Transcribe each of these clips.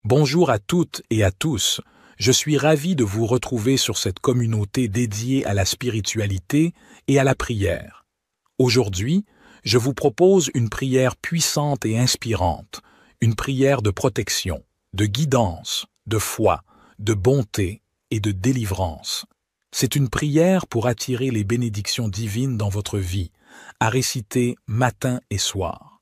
Bonjour à toutes et à tous, je suis ravi de vous retrouver sur cette communauté dédiée à la spiritualité et à la prière. Aujourd'hui, je vous propose une prière puissante et inspirante, une prière de protection, de guidance, de foi, de bonté et de délivrance. C'est une prière pour attirer les bénédictions divines dans votre vie, à réciter matin et soir.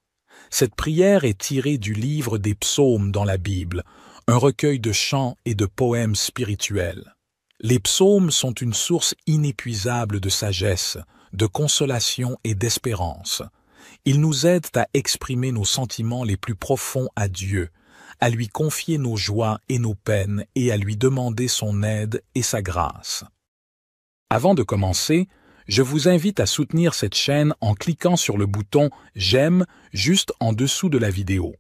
Cette prière est tirée du livre des psaumes dans la Bible, un recueil de chants et de poèmes spirituels. Les psaumes sont une source inépuisable de sagesse, de consolation et d'espérance. Ils nous aident à exprimer nos sentiments les plus profonds à Dieu, à lui confier nos joies et nos peines et à lui demander son aide et sa grâce. Avant de commencer, je vous invite à soutenir cette chaîne en cliquant sur le bouton « J'aime » juste en dessous de la vidéo.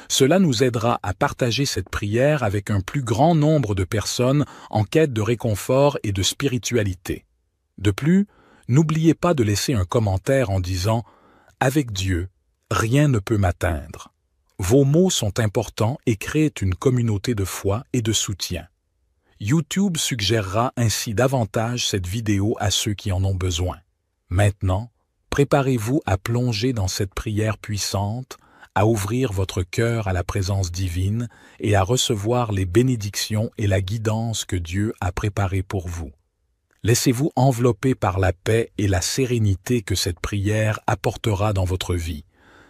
Cela nous aidera à partager cette prière avec un plus grand nombre de personnes en quête de réconfort et de spiritualité. De plus, n'oubliez pas de laisser un commentaire en disant « Avec Dieu, rien ne peut m'atteindre ». Vos mots sont importants et créent une communauté de foi et de soutien. YouTube suggérera ainsi davantage cette vidéo à ceux qui en ont besoin. Maintenant, préparez-vous à plonger dans cette prière puissante, à ouvrir votre cœur à la présence divine et à recevoir les bénédictions et la guidance que Dieu a préparées pour vous. Laissez-vous envelopper par la paix et la sérénité que cette prière apportera dans votre vie.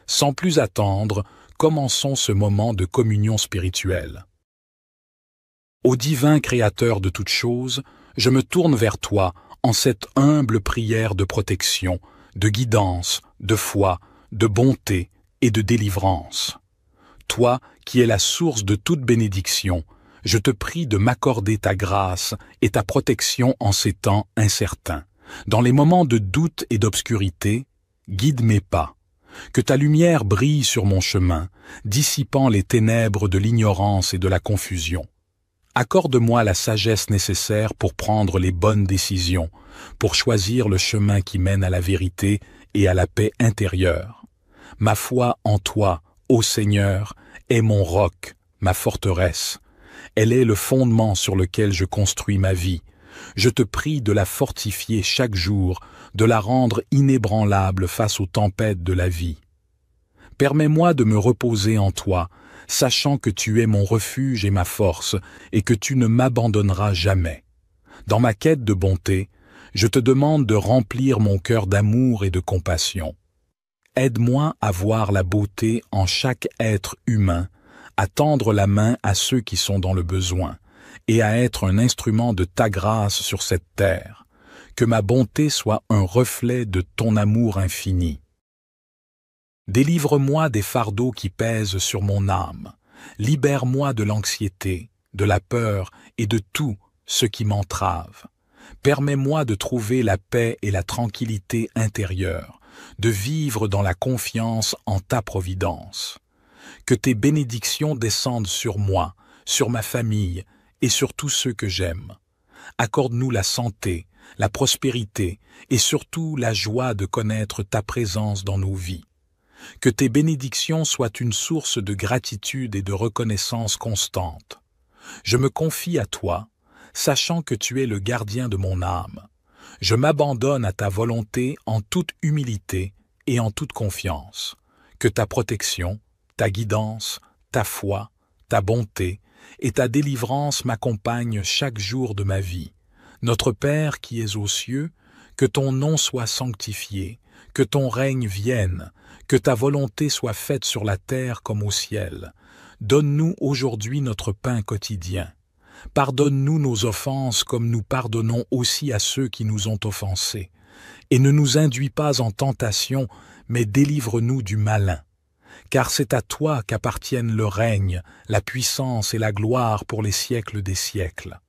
Sans plus attendre, commençons ce moment de communion spirituelle. Ô divin Créateur de toutes choses, je me tourne vers toi en cette humble prière de protection, de guidance, de foi, de bonté et de délivrance. Toi qui es la source de toute bénédiction, je te prie de m'accorder ta grâce et ta protection en ces temps incertains. Dans les moments de doute et d'obscurité, guide mes pas. Que ta lumière brille sur mon chemin, dissipant les ténèbres de l'ignorance et de la confusion. Accorde-moi la sagesse nécessaire pour prendre les bonnes décisions, pour choisir le chemin qui mène à la vérité et à la paix intérieure. Ma foi en toi, ô Seigneur, est mon roc, ma forteresse. Elle est le fondement sur lequel je construis ma vie. Je te prie de la fortifier chaque jour, de la rendre inébranlable face aux tempêtes de la vie. Permets-moi de me reposer en toi, sachant que tu es mon refuge et ma force, et que tu ne m'abandonneras jamais. Dans ma quête de bonté, je te demande de remplir mon cœur d'amour et de compassion. Aide-moi à voir la beauté en chaque être humain, à tendre la main à ceux qui sont dans le besoin, et à être un instrument de ta grâce sur cette terre. Que ma bonté soit un reflet de ton amour infini. Délivre-moi des fardeaux qui pèsent sur mon âme. Libère-moi de l'anxiété, de la peur et de tout ce qui m'entrave. Permets-moi de trouver la paix et la tranquillité intérieure, de vivre dans la confiance en ta providence. Que tes bénédictions descendent sur moi, sur ma famille et sur tous ceux que j'aime. Accorde-nous la santé, la prospérité et surtout la joie de connaître ta présence dans nos vies. Que tes bénédictions soient une source de gratitude et de reconnaissance constante. Je me confie à toi, sachant que tu es le gardien de mon âme. Je m'abandonne à ta volonté en toute humilité et en toute confiance. Que ta protection, ta guidance, ta foi, ta bonté et ta délivrance m'accompagnent chaque jour de ma vie. Notre Père qui es aux cieux, que ton nom soit sanctifié, que ton règne vienne, que ta volonté soit faite sur la terre comme au ciel. Donne-nous aujourd'hui notre pain quotidien. Pardonne-nous nos offenses comme nous pardonnons aussi à ceux qui nous ont offensés. Et ne nous induis pas en tentation, mais délivre-nous du malin. Car c'est à toi qu'appartiennent le règne, la puissance et la gloire pour les siècles des siècles.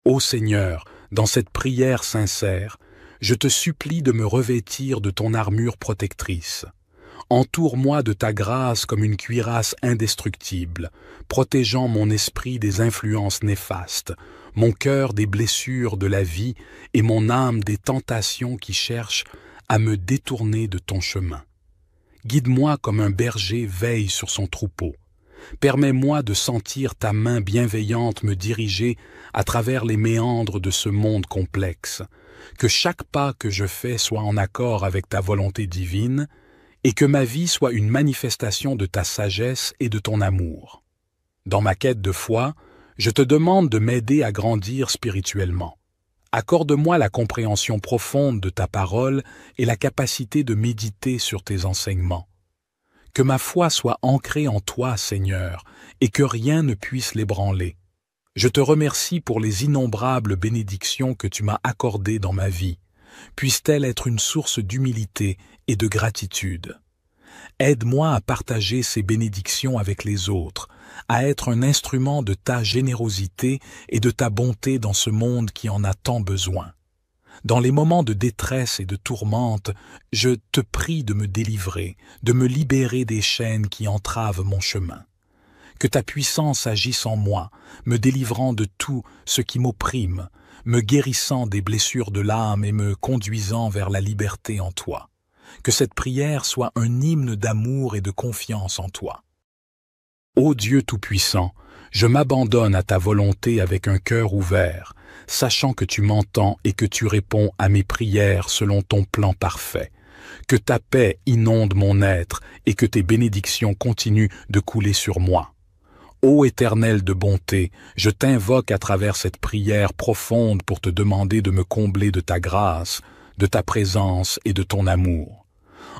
Ô Seigneur, dans cette prière sincère, je te supplie de me revêtir de ton armure protectrice. Entoure-moi de ta grâce comme une cuirasse indestructible, protégeant mon esprit des influences néfastes, mon cœur des blessures de la vie et mon âme des tentations qui cherchent à me détourner de ton chemin. Guide-moi comme un berger veille sur son troupeau. Permets-moi de sentir ta main bienveillante me diriger à travers les méandres de ce monde complexe, que chaque pas que je fais soit en accord avec ta volonté divine et que ma vie soit une manifestation de ta sagesse et de ton amour. Dans ma quête de foi, je te demande de m'aider à grandir spirituellement. Accorde-moi la compréhension profonde de ta parole et la capacité de méditer sur tes enseignements. Que ma foi soit ancrée en toi, Seigneur, et que rien ne puisse l'ébranler. Je te remercie pour les innombrables bénédictions que tu m'as accordées dans ma vie. Puisse-t-elle être une source d'humilité et de gratitude. Aide-moi à partager ces bénédictions avec les autres, à être un instrument de ta générosité et de ta bonté dans ce monde qui en a tant besoin. Dans les moments de détresse et de tourmente, je te prie de me délivrer, de me libérer des chaînes qui entravent mon chemin. Que ta puissance agisse en moi, me délivrant de tout ce qui m'opprime, me guérissant des blessures de l'âme et me conduisant vers la liberté en toi. Que cette prière soit un hymne d'amour et de confiance en toi. Ô Dieu Tout-Puissant, je m'abandonne à ta volonté avec un cœur ouvert, sachant que tu m'entends et que tu réponds à mes prières selon ton plan parfait. Que ta paix inonde mon être et que tes bénédictions continuent de couler sur moi. Ô Éternel de bonté, je t'invoque à travers cette prière profonde pour te demander de me combler de ta grâce, de ta présence et de ton amour.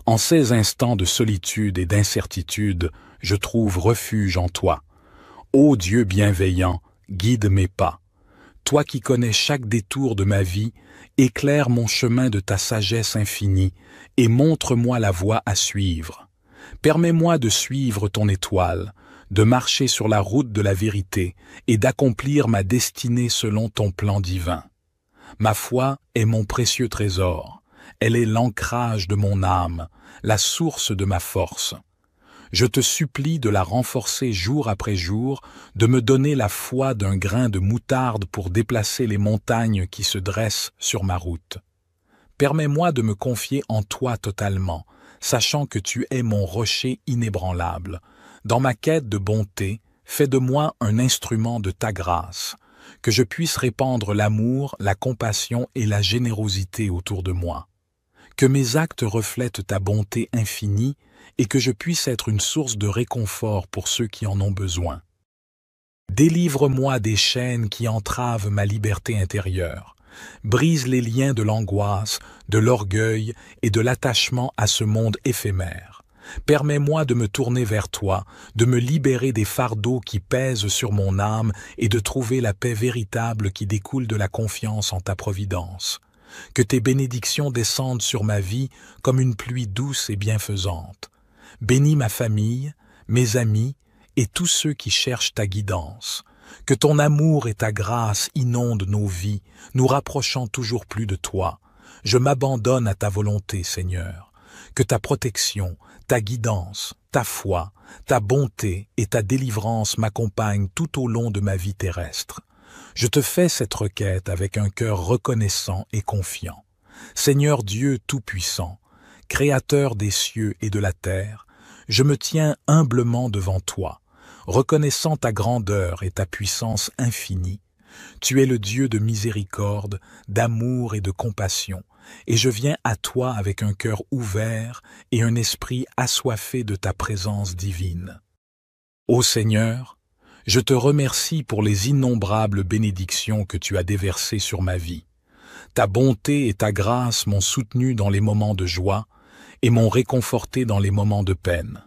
En ces instants de solitude et d'incertitude, je trouve refuge en toi. Ô Dieu bienveillant, guide mes pas. Toi qui connais chaque détour de ma vie, éclaire mon chemin de ta sagesse infinie et montre-moi la voie à suivre. Permets-moi de suivre ton étoile, de marcher sur la route de la vérité et d'accomplir ma destinée selon ton plan divin. Ma foi est mon précieux trésor. Elle est l'ancrage de mon âme, la source de ma force. Je te supplie de la renforcer jour après jour, de me donner la foi d'un grain de moutarde pour déplacer les montagnes qui se dressent sur ma route. Permets-moi de me confier en toi totalement, sachant que tu es mon rocher inébranlable. Dans ma quête de bonté, fais de moi un instrument de ta grâce, que je puisse répandre l'amour, la compassion et la générosité autour de moi. Que mes actes reflètent ta bonté infinie et que je puisse être une source de réconfort pour ceux qui en ont besoin. Délivre-moi des chaînes qui entravent ma liberté intérieure. Brise les liens de l'angoisse, de l'orgueil et de l'attachement à ce monde éphémère. Permets-moi de me tourner vers toi, de me libérer des fardeaux qui pèsent sur mon âme et de trouver la paix véritable qui découle de la confiance en ta providence. Que tes bénédictions descendent sur ma vie comme une pluie douce et bienfaisante. Bénis ma famille, mes amis et tous ceux qui cherchent ta guidance. Que ton amour et ta grâce inondent nos vies, nous rapprochant toujours plus de toi. Je m'abandonne à ta volonté, Seigneur. Que ta protection, ta guidance, ta foi, ta bonté et ta délivrance m'accompagnent tout au long de ma vie terrestre. Je te fais cette requête avec un cœur reconnaissant et confiant. Seigneur Dieu Tout-Puissant, Créateur des cieux et de la terre, je me tiens humblement devant toi, reconnaissant ta grandeur et ta puissance infinie. Tu es le Dieu de miséricorde, d'amour et de compassion, et je viens à toi avec un cœur ouvert et un esprit assoiffé de ta présence divine. Ô Seigneur, je te remercie pour les innombrables bénédictions que tu as déversées sur ma vie. Ta bonté et ta grâce m'ont soutenu dans les moments de joie et m'ont réconforté dans les moments de peine.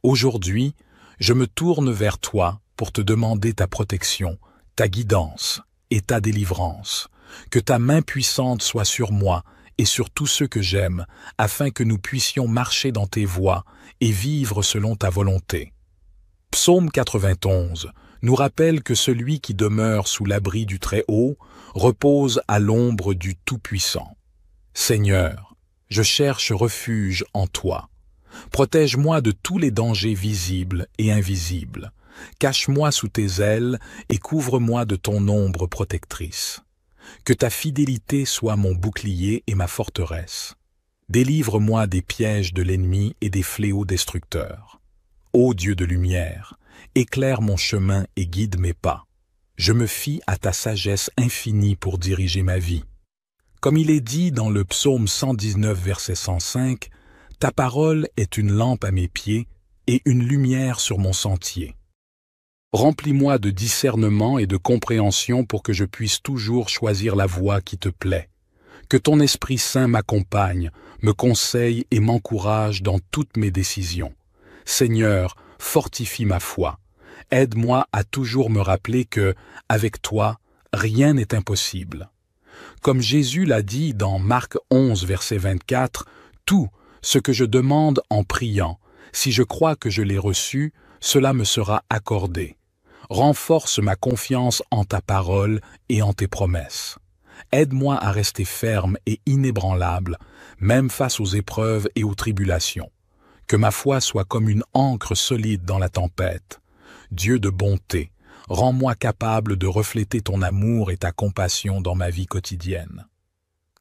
Aujourd'hui, je me tourne vers toi pour te demander ta protection, ta guidance et ta délivrance. Que ta main puissante soit sur moi et sur tous ceux que j'aime, afin que nous puissions marcher dans tes voies et vivre selon ta volonté. Psaume 91 nous rappelle que celui qui demeure sous l'abri du Très-Haut repose à l'ombre du Tout-Puissant. Seigneur, je cherche refuge en toi. Protège-moi de tous les dangers visibles et invisibles. Cache-moi sous tes ailes et couvre-moi de ton ombre protectrice. Que ta fidélité soit mon bouclier et ma forteresse. Délivre-moi des pièges de l'ennemi et des fléaux destructeurs. Ô Dieu de lumière, Éclaire mon chemin et guide mes pas. Je me fie à ta sagesse infinie pour diriger ma vie. Comme il est dit dans le psaume 119, verset 105, « Ta parole est une lampe à mes pieds et une lumière sur mon sentier. » Remplis-moi de discernement et de compréhension pour que je puisse toujours choisir la voie qui te plaît. Que ton Esprit Saint m'accompagne, me conseille et m'encourage dans toutes mes décisions. Seigneur, fortifie ma foi. Aide-moi à toujours me rappeler que, avec toi, rien n'est impossible. Comme Jésus l'a dit dans Marc 11, verset 24, « Tout ce que je demande en priant, si je crois que je l'ai reçu, cela me sera accordé. Renforce ma confiance en ta parole et en tes promesses. Aide-moi à rester ferme et inébranlable, même face aux épreuves et aux tribulations. Que ma foi soit comme une ancre solide dans la tempête. Dieu de bonté, rends-moi capable de refléter ton amour et ta compassion dans ma vie quotidienne.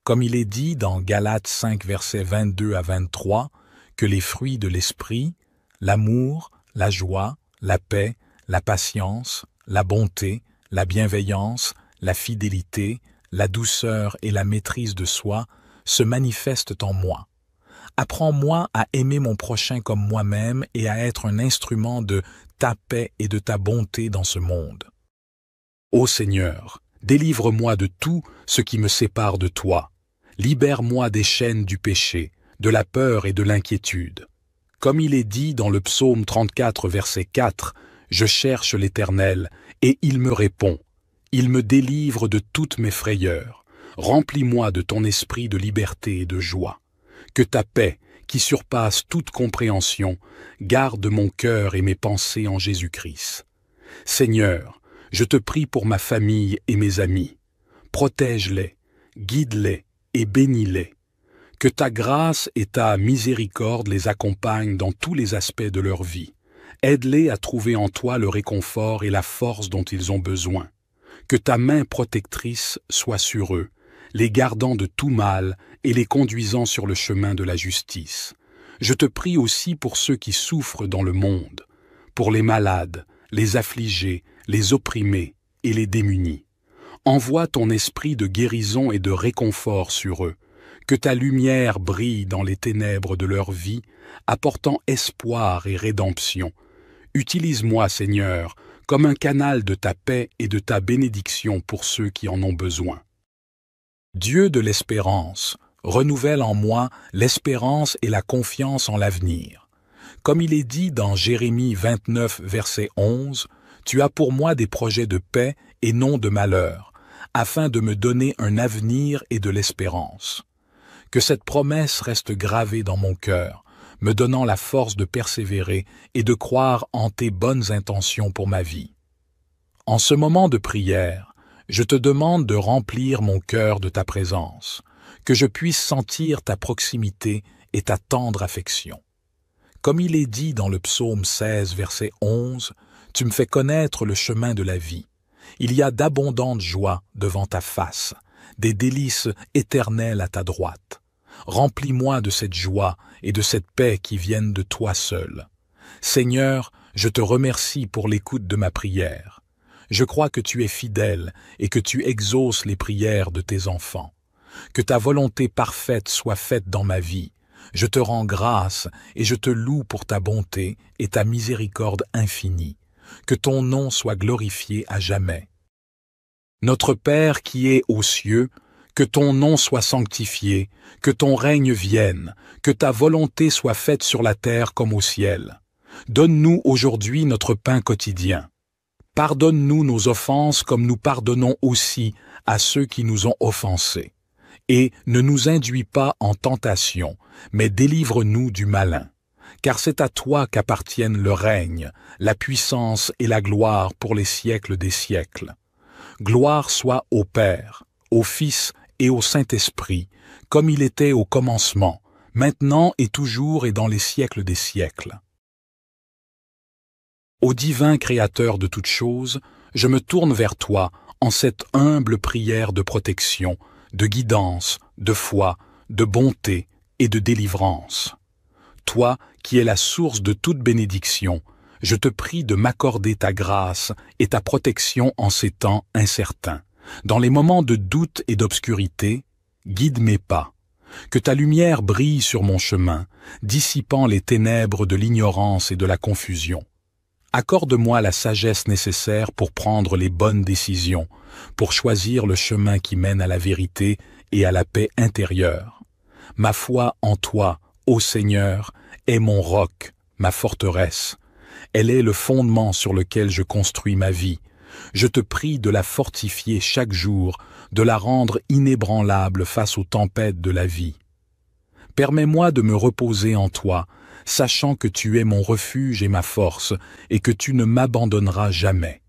Comme il est dit dans Galates 5, versets 22 à 23, que les fruits de l'esprit, l'amour, la joie, la paix, la patience, la bonté, la bienveillance, la fidélité, la douceur et la maîtrise de soi se manifestent en moi. Apprends-moi à aimer mon prochain comme moi-même et à être un instrument de ta paix et de ta bonté dans ce monde. Ô Seigneur, délivre-moi de tout ce qui me sépare de toi. Libère-moi des chaînes du péché, de la peur et de l'inquiétude. Comme il est dit dans le psaume 34, verset 4, « Je cherche l'Éternel, et il me répond. Il me délivre de toutes mes frayeurs. Remplis-moi de ton esprit de liberté et de joie. Que ta paix, qui surpasse toute compréhension, garde mon cœur et mes pensées en Jésus-Christ. Seigneur, je te prie pour ma famille et mes amis. Protège-les, guide-les et bénis-les. Que ta grâce et ta miséricorde les accompagnent dans tous les aspects de leur vie. Aide-les à trouver en toi le réconfort et la force dont ils ont besoin. Que ta main protectrice soit sur eux, les gardant de tout mal et les conduisant sur le chemin de la justice. Je te prie aussi pour ceux qui souffrent dans le monde, pour les malades, les affligés, les opprimés et les démunis. Envoie ton esprit de guérison et de réconfort sur eux. Que ta lumière brille dans les ténèbres de leur vie, apportant espoir et rédemption. Utilise-moi, Seigneur, comme un canal de ta paix et de ta bénédiction pour ceux qui en ont besoin. Dieu de l'espérance, renouvelle en moi l'espérance et la confiance en l'avenir. Comme il est dit dans Jérémie 29, verset 11, « Tu as pour moi des projets de paix et non de malheur, afin de me donner un avenir et de l'espérance. » Que cette promesse reste gravée dans mon cœur, me donnant la force de persévérer et de croire en tes bonnes intentions pour ma vie. En ce moment de prière, je te demande de remplir mon cœur de ta présence, que je puisse sentir ta proximité et ta tendre affection. Comme il est dit dans le psaume 16, verset 11, « Tu me fais connaître le chemin de la vie. Il y a d'abondantes joies devant ta face, des délices éternelles à ta droite. Remplis-moi de cette joie et de cette paix qui viennent de toi seul. Seigneur, je te remercie pour l'écoute de ma prière. Je crois que tu es fidèle et que tu exauces les prières de tes enfants. Que ta volonté parfaite soit faite dans ma vie. Je te rends grâce et je te loue pour ta bonté et ta miséricorde infinie. Que ton nom soit glorifié à jamais. Notre Père qui es aux cieux, que ton nom soit sanctifié, que ton règne vienne, que ta volonté soit faite sur la terre comme au ciel. Donne-nous aujourd'hui notre pain quotidien. Pardonne-nous nos offenses comme nous pardonnons aussi à ceux qui nous ont offensés. Et ne nous induis pas en tentation, mais délivre-nous du malin. Car c'est à toi qu'appartiennent le règne, la puissance et la gloire pour les siècles des siècles. Gloire soit au Père, au Fils et au Saint-Esprit, comme il était au commencement, maintenant et toujours et dans les siècles des siècles. Ô divin Créateur de toutes choses, je me tourne vers toi en cette humble prière de protection, de guidance, de foi, de bonté et de délivrance. Toi qui es la source de toute bénédiction, Je te prie de m'accorder ta grâce et ta protection en ces temps incertains. Dans les moments de doute et d'obscurité, guide mes pas. Que ta lumière brille sur mon chemin, dissipant les ténèbres de l'ignorance et de la confusion. Accorde-moi la sagesse nécessaire pour prendre les bonnes décisions, pour choisir le chemin qui mène à la vérité et à la paix intérieure. Ma foi en toi, ô Seigneur, est mon roc, ma forteresse. Elle est le fondement sur lequel je construis ma vie. Je te prie de la fortifier chaque jour, de la rendre inébranlable face aux tempêtes de la vie. Permets-moi de me reposer en toi, sachant que tu es mon refuge et ma force, et que tu ne m'abandonneras jamais.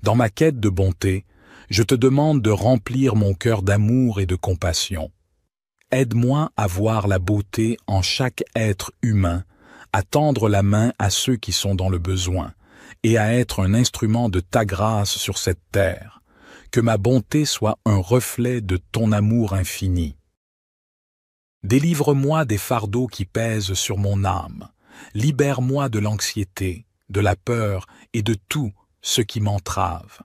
Dans ma quête de bonté, je te demande de remplir mon cœur d'amour et de compassion. Aide-moi à voir la beauté en chaque être humain, à tendre la main à ceux qui sont dans le besoin, et à être un instrument de ta grâce sur cette terre. Que ma bonté soit un reflet de ton amour infini. Délivre-moi des fardeaux qui pèsent sur mon âme. Libère-moi de l'anxiété, de la peur et de tout ce qui m'entrave.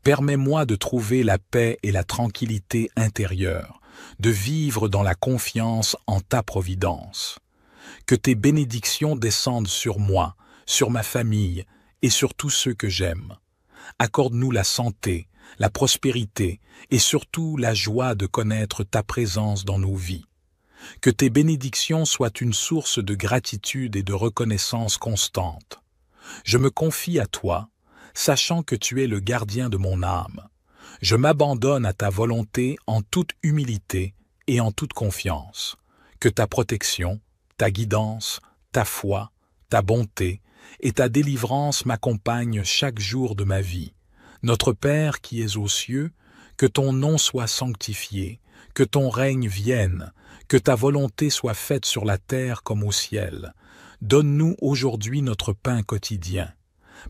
Permets-moi de trouver la paix et la tranquillité intérieure, de vivre dans la confiance en ta providence. Que tes bénédictions descendent sur moi, sur ma famille et sur tous ceux que j'aime. Accorde-nous la santé, la prospérité et surtout la joie de connaître ta présence dans nos vies. Que tes bénédictions soient une source de gratitude et de reconnaissance constante. Je me confie à toi, sachant que tu es le gardien de mon âme. Je m'abandonne à ta volonté en toute humilité et en toute confiance. Que ta protection, ta guidance, ta foi, ta bonté et ta délivrance m'accompagnent chaque jour de ma vie. Notre Père qui es aux cieux, que ton nom soit sanctifié, que ton règne vienne, que ta volonté soit faite sur la terre comme au ciel. Donne-nous aujourd'hui notre pain quotidien.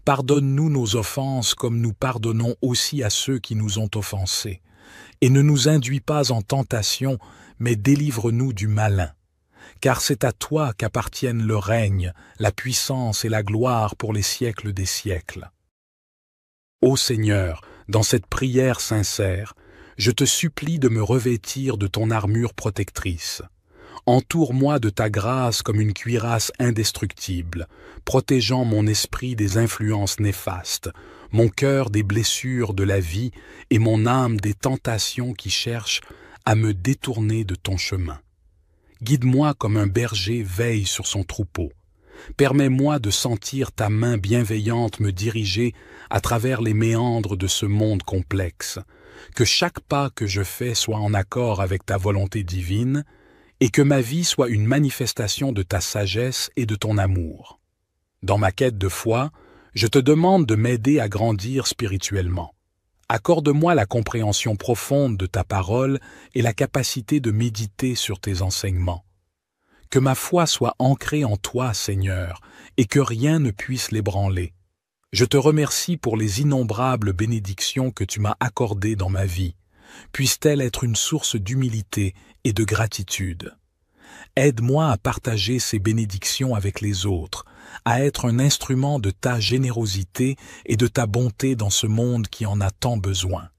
Pardonne-nous nos offenses comme nous pardonnons aussi à ceux qui nous ont offensés. Et ne nous induis pas en tentation, mais délivre-nous du malin. Car c'est à toi qu'appartiennent le règne, la puissance et la gloire pour les siècles des siècles. Ô Seigneur, dans cette prière sincère, je te supplie de me revêtir de ton armure protectrice. Entoure-moi de ta grâce comme une cuirasse indestructible, protégeant mon esprit des influences néfastes, mon cœur des blessures de la vie et mon âme des tentations qui cherchent à me détourner de ton chemin. Guide-moi comme un berger veille sur son troupeau. Permets-moi de sentir ta main bienveillante me diriger à travers les méandres de ce monde complexe. Que chaque pas que je fais soit en accord avec ta volonté divine et que ma vie soit une manifestation de ta sagesse et de ton amour. Dans ma quête de foi, je te demande de m'aider à grandir spirituellement. Accorde-moi la compréhension profonde de ta parole et la capacité de méditer sur tes enseignements. Que ma foi soit ancrée en toi, Seigneur, et que rien ne puisse l'ébranler. Je te remercie pour les innombrables bénédictions que tu m'as accordées dans ma vie. Puisse-t-elle être une source d'humilité et de gratitude. Aide-moi à partager ces bénédictions avec les autres, à être un instrument de ta générosité et de ta bonté dans ce monde qui en a tant besoin.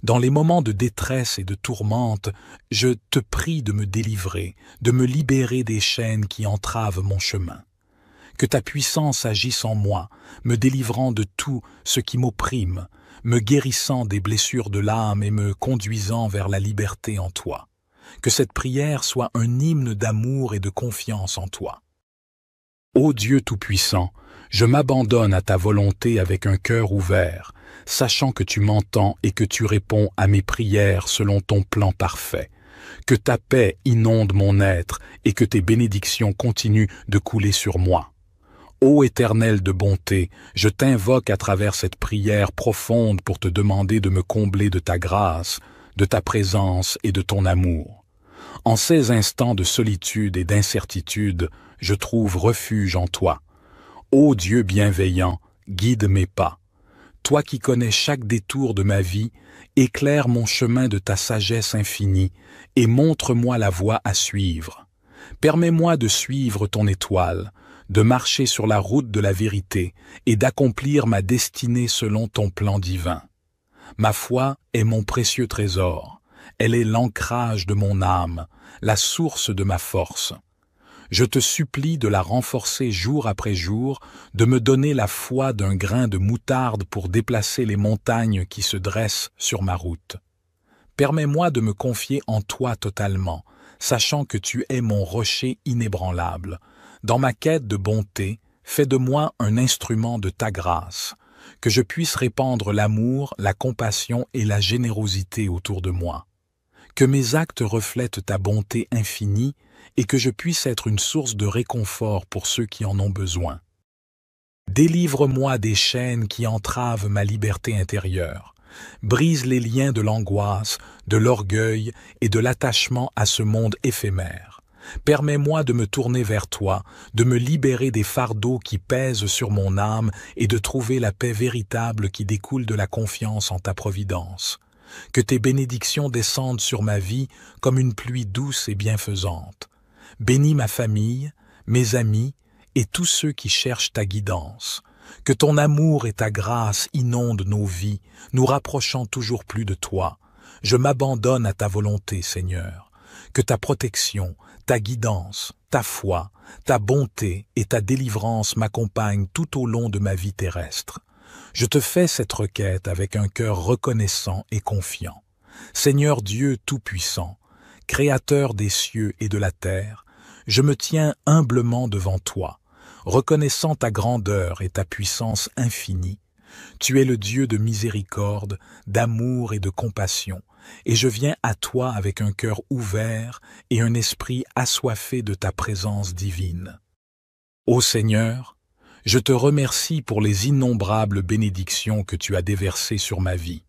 Dans les moments de détresse et de tourmente, je te prie de me délivrer, de me libérer des chaînes qui entravent mon chemin. Que ta puissance agisse en moi, me délivrant de tout ce qui m'opprime, me guérissant des blessures de l'âme et me conduisant vers la liberté en toi. Que cette prière soit un hymne d'amour et de confiance en toi. Ô Dieu Tout-Puissant, je m'abandonne à ta volonté avec un cœur ouvert, sachant que tu m'entends et que tu réponds à mes prières selon ton plan parfait. Que ta paix inonde mon être et que tes bénédictions continuent de couler sur moi. Ô Éternel de bonté, je t'invoque à travers cette prière profonde pour te demander de me combler de ta grâce, de ta présence et de ton amour. En ces instants de solitude et d'incertitude, je trouve refuge en toi. Ô Dieu bienveillant, guide mes pas. Toi qui connais chaque détour de ma vie, éclaire mon chemin de ta sagesse infinie et montre-moi la voie à suivre. Permets-moi de suivre ton étoile, de marcher sur la route de la vérité et d'accomplir ma destinée selon ton plan divin. Ma foi est mon précieux trésor, elle est l'ancrage de mon âme, la source de ma force. Je te supplie de la renforcer jour après jour, de me donner la foi d'un grain de moutarde pour déplacer les montagnes qui se dressent sur ma route. Permets-moi de me confier en toi totalement, sachant que tu es mon rocher inébranlable. Dans ma quête de bonté, fais de moi un instrument de ta grâce, que je puisse répandre l'amour, la compassion et la générosité autour de moi. Que mes actes reflètent ta bonté infinie et que je puisse être une source de réconfort pour ceux qui en ont besoin. Délivre-moi des chaînes qui entravent ma liberté intérieure. Brise les liens de l'angoisse, de l'orgueil et de l'attachement à ce monde éphémère. Permets-moi de me tourner vers toi, de me libérer des fardeaux qui pèsent sur mon âme et de trouver la paix véritable qui découle de la confiance en ta providence. Que tes bénédictions descendent sur ma vie comme une pluie douce et bienfaisante. Bénis ma famille, mes amis et tous ceux qui cherchent ta guidance. Que ton amour et ta grâce inondent nos vies, nous rapprochant toujours plus de toi. Je m'abandonne à ta volonté, Seigneur. Que ta protection, ta guidance, ta foi, ta bonté et ta délivrance m'accompagnent tout au long de ma vie terrestre. Je te fais cette requête avec un cœur reconnaissant et confiant. Seigneur Dieu Tout-Puissant, Créateur des cieux et de la terre, je me tiens humblement devant toi, reconnaissant ta grandeur et ta puissance infinie. Tu es le Dieu de miséricorde, d'amour et de compassion, et je viens à toi avec un cœur ouvert et un esprit assoiffé de ta présence divine. Ô Seigneur, je te remercie pour les innombrables bénédictions que tu as déversées sur ma vie.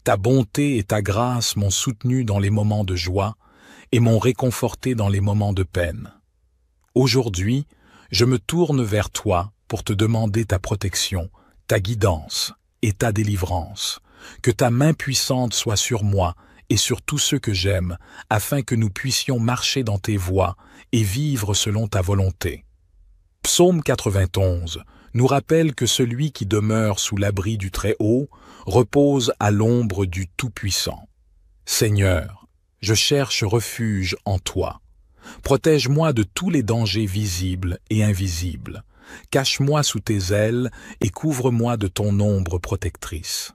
Ta bonté et ta grâce m'ont soutenu dans les moments de joie et m'ont réconforté dans les moments de peine. Aujourd'hui, je me tourne vers toi pour te demander ta protection, ta guidance et ta délivrance. Que ta main puissante soit sur moi et sur tous ceux que j'aime, afin que nous puissions marcher dans tes voies et vivre selon ta volonté. Psaume 91 nous rappelle que celui qui demeure sous l'abri du Très-Haut repose à l'ombre du Tout-Puissant. Seigneur, je cherche refuge en toi. Protège-moi de tous les dangers visibles et invisibles. Cache-moi sous tes ailes et couvre-moi de ton ombre protectrice.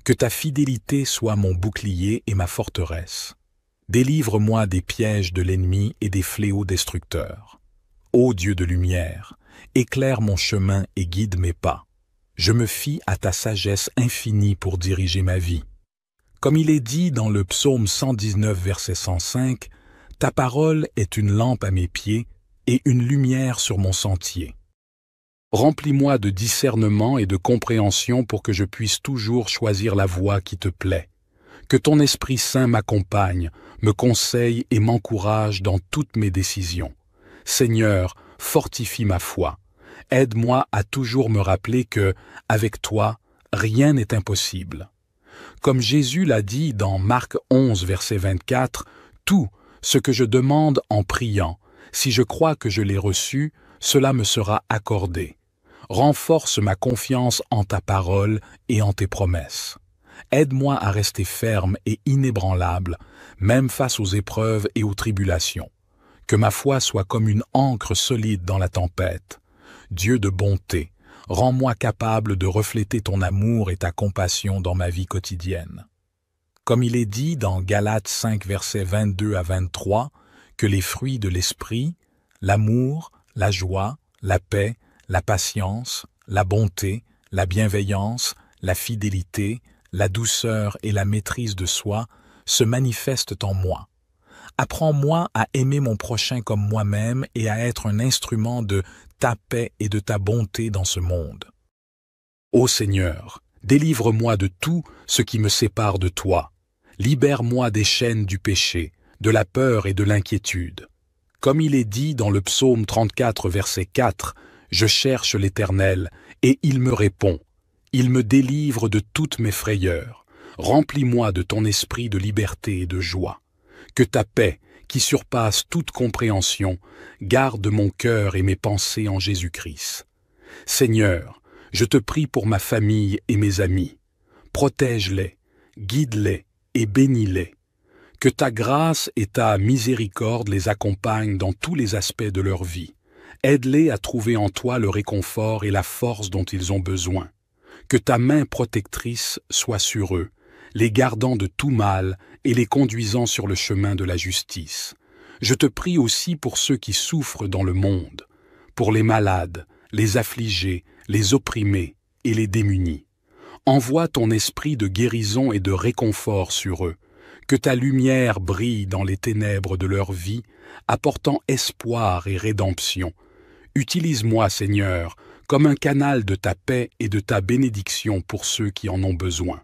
Que ta fidélité soit mon bouclier et ma forteresse. Délivre-moi des pièges de l'ennemi et des fléaux destructeurs. Ô Dieu de lumière, éclaire mon chemin et guide mes pas. Je me fie à ta sagesse infinie pour diriger ma vie. Comme il est dit dans le psaume 119, verset 105, « Ta parole est une lampe à mes pieds et une lumière sur mon sentier. » Remplis-moi de discernement et de compréhension pour que je puisse toujours choisir la voie qui te plaît. Que ton Esprit Saint m'accompagne, me conseille et m'encourage dans toutes mes décisions. Seigneur, fortifie ma foi. Aide-moi à toujours me rappeler que, avec toi, rien n'est impossible. Comme Jésus l'a dit dans Marc 11, verset 24, « Tout ce que je demande en priant, si je crois que je l'ai reçu, cela me sera accordé. Renforce ma confiance en ta parole et en tes promesses. Aide-moi à rester ferme et inébranlable, même face aux épreuves et aux tribulations. Que ma foi soit comme une ancre solide dans la tempête. Dieu de bonté, rends-moi capable de refléter ton amour et ta compassion dans ma vie quotidienne. Comme il est dit dans Galates 5, versets 22 à 23, que les fruits de l'esprit, l'amour, la joie, la paix, la patience, la bonté, la bienveillance, la fidélité, la douceur et la maîtrise de soi se manifestent en moi. Apprends-moi à aimer mon prochain comme moi-même et à être un instrument de ta paix et de ta bonté dans ce monde. Ô Seigneur, délivre-moi de tout ce qui me sépare de toi. Libère-moi des chaînes du péché, de la peur et de l'inquiétude. Comme il est dit dans le psaume 34, verset 4, « Je cherche l'Éternel, et il me répond. Il me délivre de toutes mes frayeurs. Remplis-moi de ton esprit de liberté et de joie. Que ta paix, qui surpasse toute compréhension, garde mon cœur et mes pensées en Jésus-Christ. Seigneur, je te prie pour ma famille et mes amis. Protège-les, guide-les et bénis-les. Que ta grâce et ta miséricorde les accompagnent dans tous les aspects de leur vie. Aide-les à trouver en toi le réconfort et la force dont ils ont besoin. Que ta main protectrice soit sur eux, les gardant de tout mal et les conduisant sur le chemin de la justice. Je te prie aussi pour ceux qui souffrent dans le monde, pour les malades, les affligés, les opprimés et les démunis. Envoie ton esprit de guérison et de réconfort sur eux. Que ta lumière brille dans les ténèbres de leur vie, apportant espoir et rédemption. Utilise-moi, Seigneur, comme un canal de ta paix et de ta bénédiction pour ceux qui en ont besoin.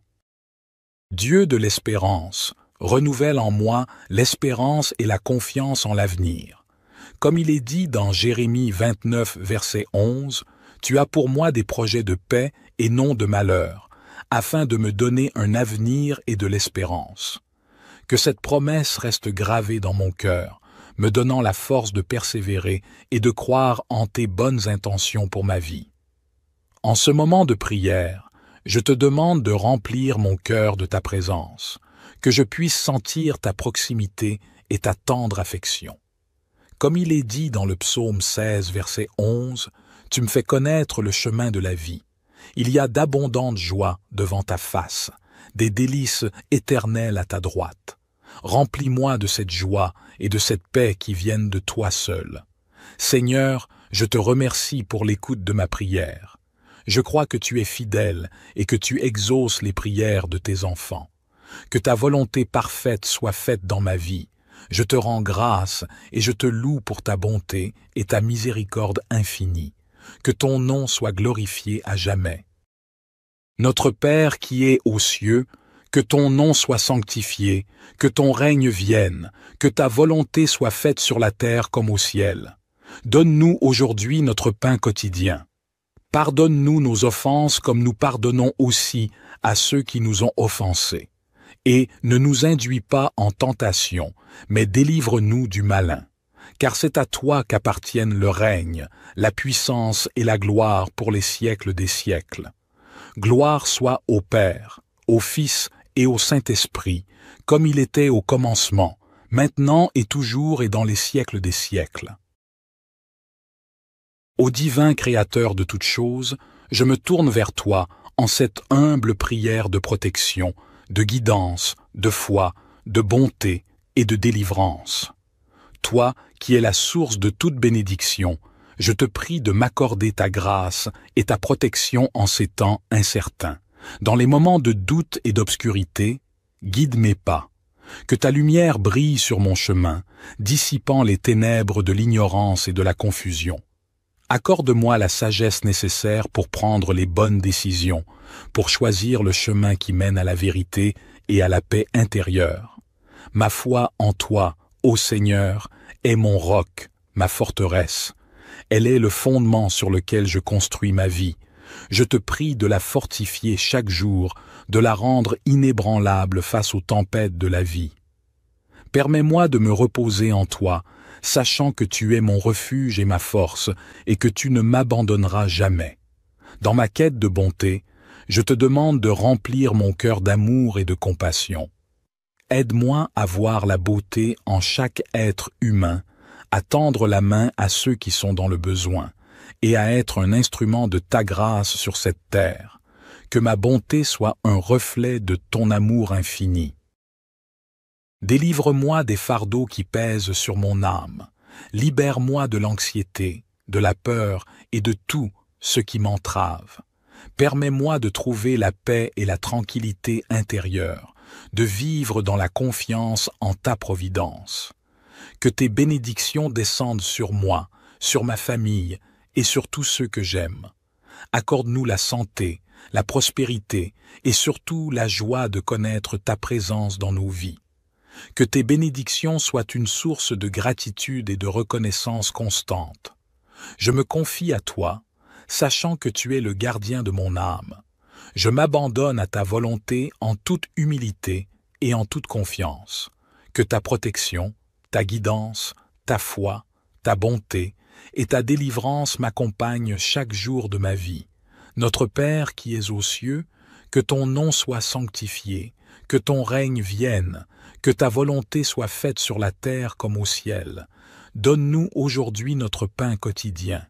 Dieu de l'espérance, renouvelle en moi l'espérance et la confiance en l'avenir. Comme il est dit dans Jérémie 29, verset 11, « Tu as pour moi des projets de paix et non de malheur, afin de me donner un avenir et de l'espérance. » Que cette promesse reste gravée dans mon cœur, me donnant la force de persévérer et de croire en tes bonnes intentions pour ma vie. En ce moment de prière, je te demande de remplir mon cœur de ta présence, que je puisse sentir ta proximité et ta tendre affection. Comme il est dit dans le psaume 16, verset 11, « Tu me fais connaître le chemin de la vie. Il y a d'abondantes joies devant ta face, des délices éternelles à ta droite. Remplis-moi de cette joie et de cette paix qui viennent de toi seul. Seigneur, je te remercie pour l'écoute de ma prière. Je crois que tu es fidèle et que tu exauces les prières de tes enfants. Que ta volonté parfaite soit faite dans ma vie. Je te rends grâce et je te loue pour ta bonté et ta miséricorde infinie. Que ton nom soit glorifié à jamais. Notre Père qui es aux cieux, que ton nom soit sanctifié, que ton règne vienne, que ta volonté soit faite sur la terre comme au ciel. Donne-nous aujourd'hui notre pain quotidien. Pardonne-nous nos offenses comme nous pardonnons aussi à ceux qui nous ont offensés. Et ne nous induis pas en tentation, mais délivre-nous du malin. Car c'est à toi qu'appartiennent le règne, la puissance et la gloire pour les siècles des siècles. Gloire soit au Père, au Fils et au Saint-Esprit, comme il était au commencement, maintenant et toujours et dans les siècles des siècles. Ô divin Créateur de toutes choses, je me tourne vers toi en cette humble prière de protection, de guidance, de foi, de bonté et de délivrance. Toi qui es la source de toute bénédiction, je te prie de m'accorder ta grâce et ta protection en ces temps incertains. Dans les moments de doute et d'obscurité, guide mes pas. Que ta lumière brille sur mon chemin, dissipant les ténèbres de l'ignorance et de la confusion. Accorde-moi la sagesse nécessaire pour prendre les bonnes décisions, pour choisir le chemin qui mène à la vérité et à la paix intérieure. Ma foi en toi, ô Seigneur, est mon roc, ma forteresse. Elle est le fondement sur lequel je construis ma vie. Je te prie de la fortifier chaque jour, de la rendre inébranlable face aux tempêtes de la vie. Permets-moi de me reposer en toi, sachant que tu es mon refuge et ma force, et que tu ne m'abandonneras jamais. Dans ma quête de bonté, je te demande de remplir mon cœur d'amour et de compassion. Aide-moi à voir la beauté en chaque être humain, à tendre la main à ceux qui sont dans le besoin, et à être un instrument de ta grâce sur cette terre. Que ma bonté soit un reflet de ton amour infini. Délivre-moi des fardeaux qui pèsent sur mon âme. Libère-moi de l'anxiété, de la peur et de tout ce qui m'entrave. Permets-moi de trouver la paix et la tranquillité intérieure, de vivre dans la confiance en ta providence. Que tes bénédictions descendent sur moi, sur ma famille et sur tous ceux que j'aime. Accorde-nous la santé, la prospérité et surtout la joie de connaître ta présence dans nos vies. Que tes bénédictions soient une source de gratitude et de reconnaissance constante. Je me confie à toi, sachant que tu es le gardien de mon âme. Je m'abandonne à ta volonté en toute humilité et en toute confiance. Que ta protection, Ta guidance, ta foi, ta bonté et ta délivrance m'accompagnent chaque jour de ma vie. Notre Père qui es aux cieux, que ton nom soit sanctifié, que ton règne vienne, que ta volonté soit faite sur la terre comme au ciel. Donne-nous aujourd'hui notre pain quotidien.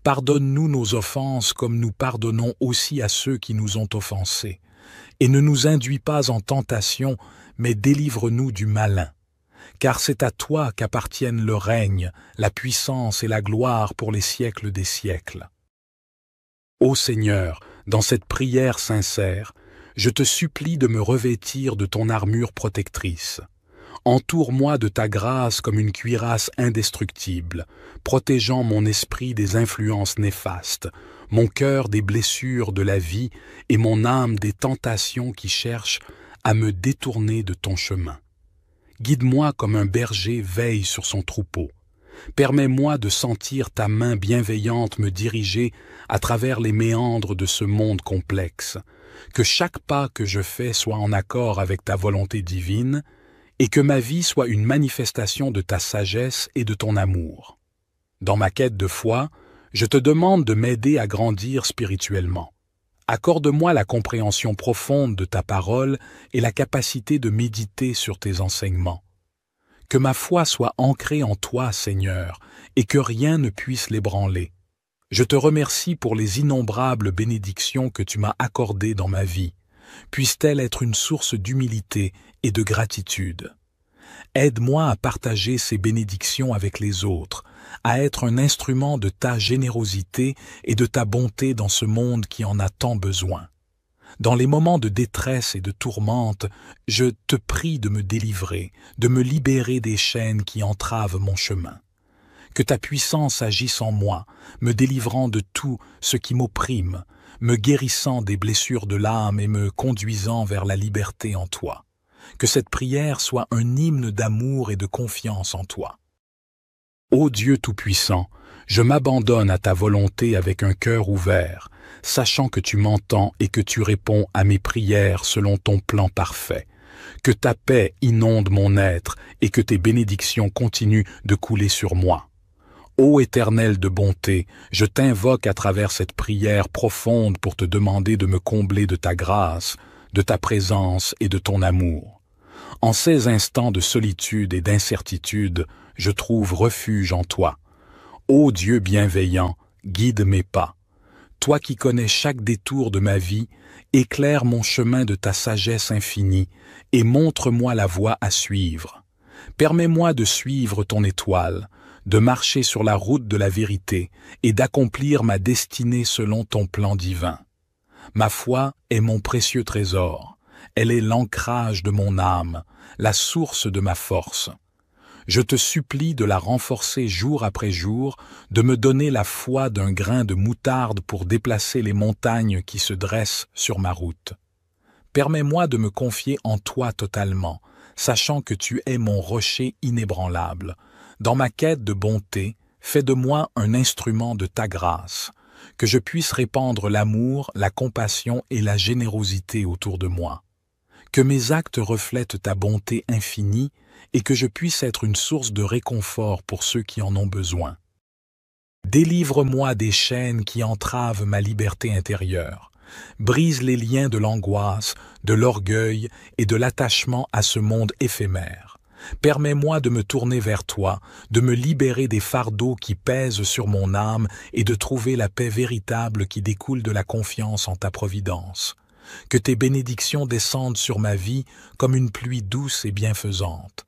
Pardonne-nous nos offenses comme nous pardonnons aussi à ceux qui nous ont offensés. Et ne nous induis pas en tentation, mais délivre-nous du malin. Car c'est à toi qu'appartiennent le règne, la puissance et la gloire pour les siècles des siècles. Ô Seigneur, dans cette prière sincère, je te supplie de me revêtir de ton armure protectrice. Entoure-moi de ta grâce comme une cuirasse indestructible, protégeant mon esprit des influences néfastes, mon cœur des blessures de la vie et mon âme des tentations qui cherchent à me détourner de ton chemin. Guide-moi comme un berger veille sur son troupeau. Permets-moi de sentir ta main bienveillante me diriger à travers les méandres de ce monde complexe, que chaque pas que je fais soit en accord avec ta volonté divine, et que ma vie soit une manifestation de ta sagesse et de ton amour. Dans ma quête de foi, je te demande de m'aider à grandir spirituellement. Accorde-moi la compréhension profonde de ta parole et la capacité de méditer sur tes enseignements. Que ma foi soit ancrée en toi, Seigneur, et que rien ne puisse l'ébranler. Je te remercie pour les innombrables bénédictions que tu m'as accordées dans ma vie. Puisse-t-elle être une source d'humilité et de gratitude. Aide-moi à partager ces bénédictions avec les autres, à être un instrument de ta générosité et de ta bonté dans ce monde qui en a tant besoin. Dans les moments de détresse et de tourmente, je te prie de me délivrer, de me libérer des chaînes qui entravent mon chemin. Que ta puissance agisse en moi, me délivrant de tout ce qui m'opprime, me guérissant des blessures de l'âme et me conduisant vers la liberté en toi. Que cette prière soit un hymne d'amour et de confiance en toi. Ô Dieu Tout-Puissant, je m'abandonne à ta volonté avec un cœur ouvert, sachant que tu m'entends et que tu réponds à mes prières selon ton plan parfait. Que ta paix inonde mon être et que tes bénédictions continuent de couler sur moi. Ô Éternel de bonté, je t'invoque à travers cette prière profonde pour te demander de me combler de ta grâce, de ta présence et de ton amour. En ces instants de solitude et d'incertitude, je trouve refuge en toi. Ô Dieu bienveillant, guide mes pas. Toi qui connais chaque détour de ma vie, éclaire mon chemin de ta sagesse infinie et montre-moi la voie à suivre. Permets-moi de suivre ton étoile, de marcher sur la route de la vérité et d'accomplir ma destinée selon ton plan divin. Ma foi est mon précieux trésor, elle est l'ancrage de mon âme, la source de ma force. Je te supplie de la renforcer jour après jour, de me donner la foi d'un grain de moutarde pour déplacer les montagnes qui se dressent sur ma route. Permets-moi de me confier en toi totalement, sachant que tu es mon rocher inébranlable. Dans ma quête de bonté, fais de moi un instrument de ta grâce, que je puisse répandre l'amour, la compassion et la générosité autour de moi. Que mes actes reflètent ta bonté infinie et que je puisse être une source de réconfort pour ceux qui en ont besoin. Délivre-moi des chaînes qui entravent ma liberté intérieure. Brise les liens de l'angoisse, de l'orgueil et de l'attachement à ce monde éphémère. Permets-moi de me tourner vers toi, de me libérer des fardeaux qui pèsent sur mon âme et de trouver la paix véritable qui découle de la confiance en ta providence. Que tes bénédictions descendent sur ma vie comme une pluie douce et bienfaisante.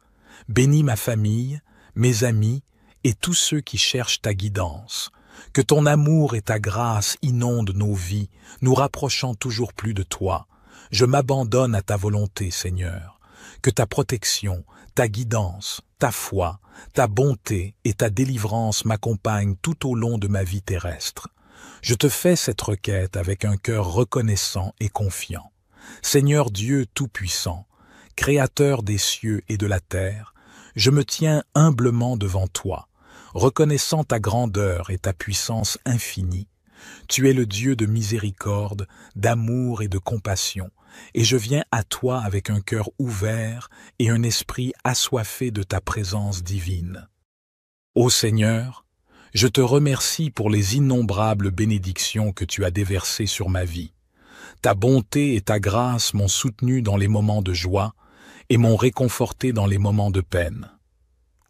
Bénis ma famille, mes amis et tous ceux qui cherchent ta guidance. Que ton amour et ta grâce inondent nos vies, nous rapprochant toujours plus de toi. Je m'abandonne à ta volonté, Seigneur. Que ta protection, ta guidance, ta foi, ta bonté et ta délivrance m'accompagnent tout au long de ma vie terrestre. Je te fais cette requête avec un cœur reconnaissant et confiant. Seigneur Dieu Tout-Puissant, Créateur des cieux et de la terre, je me tiens humblement devant toi, reconnaissant ta grandeur et ta puissance infinie. Tu es le Dieu de miséricorde, d'amour et de compassion, et je viens à toi avec un cœur ouvert et un esprit assoiffé de ta présence divine. Ô Seigneur, je te remercie pour les innombrables bénédictions que tu as déversées sur ma vie. Ta bonté et ta grâce m'ont soutenu dans les moments de joie et m'ont réconforté dans les moments de peine.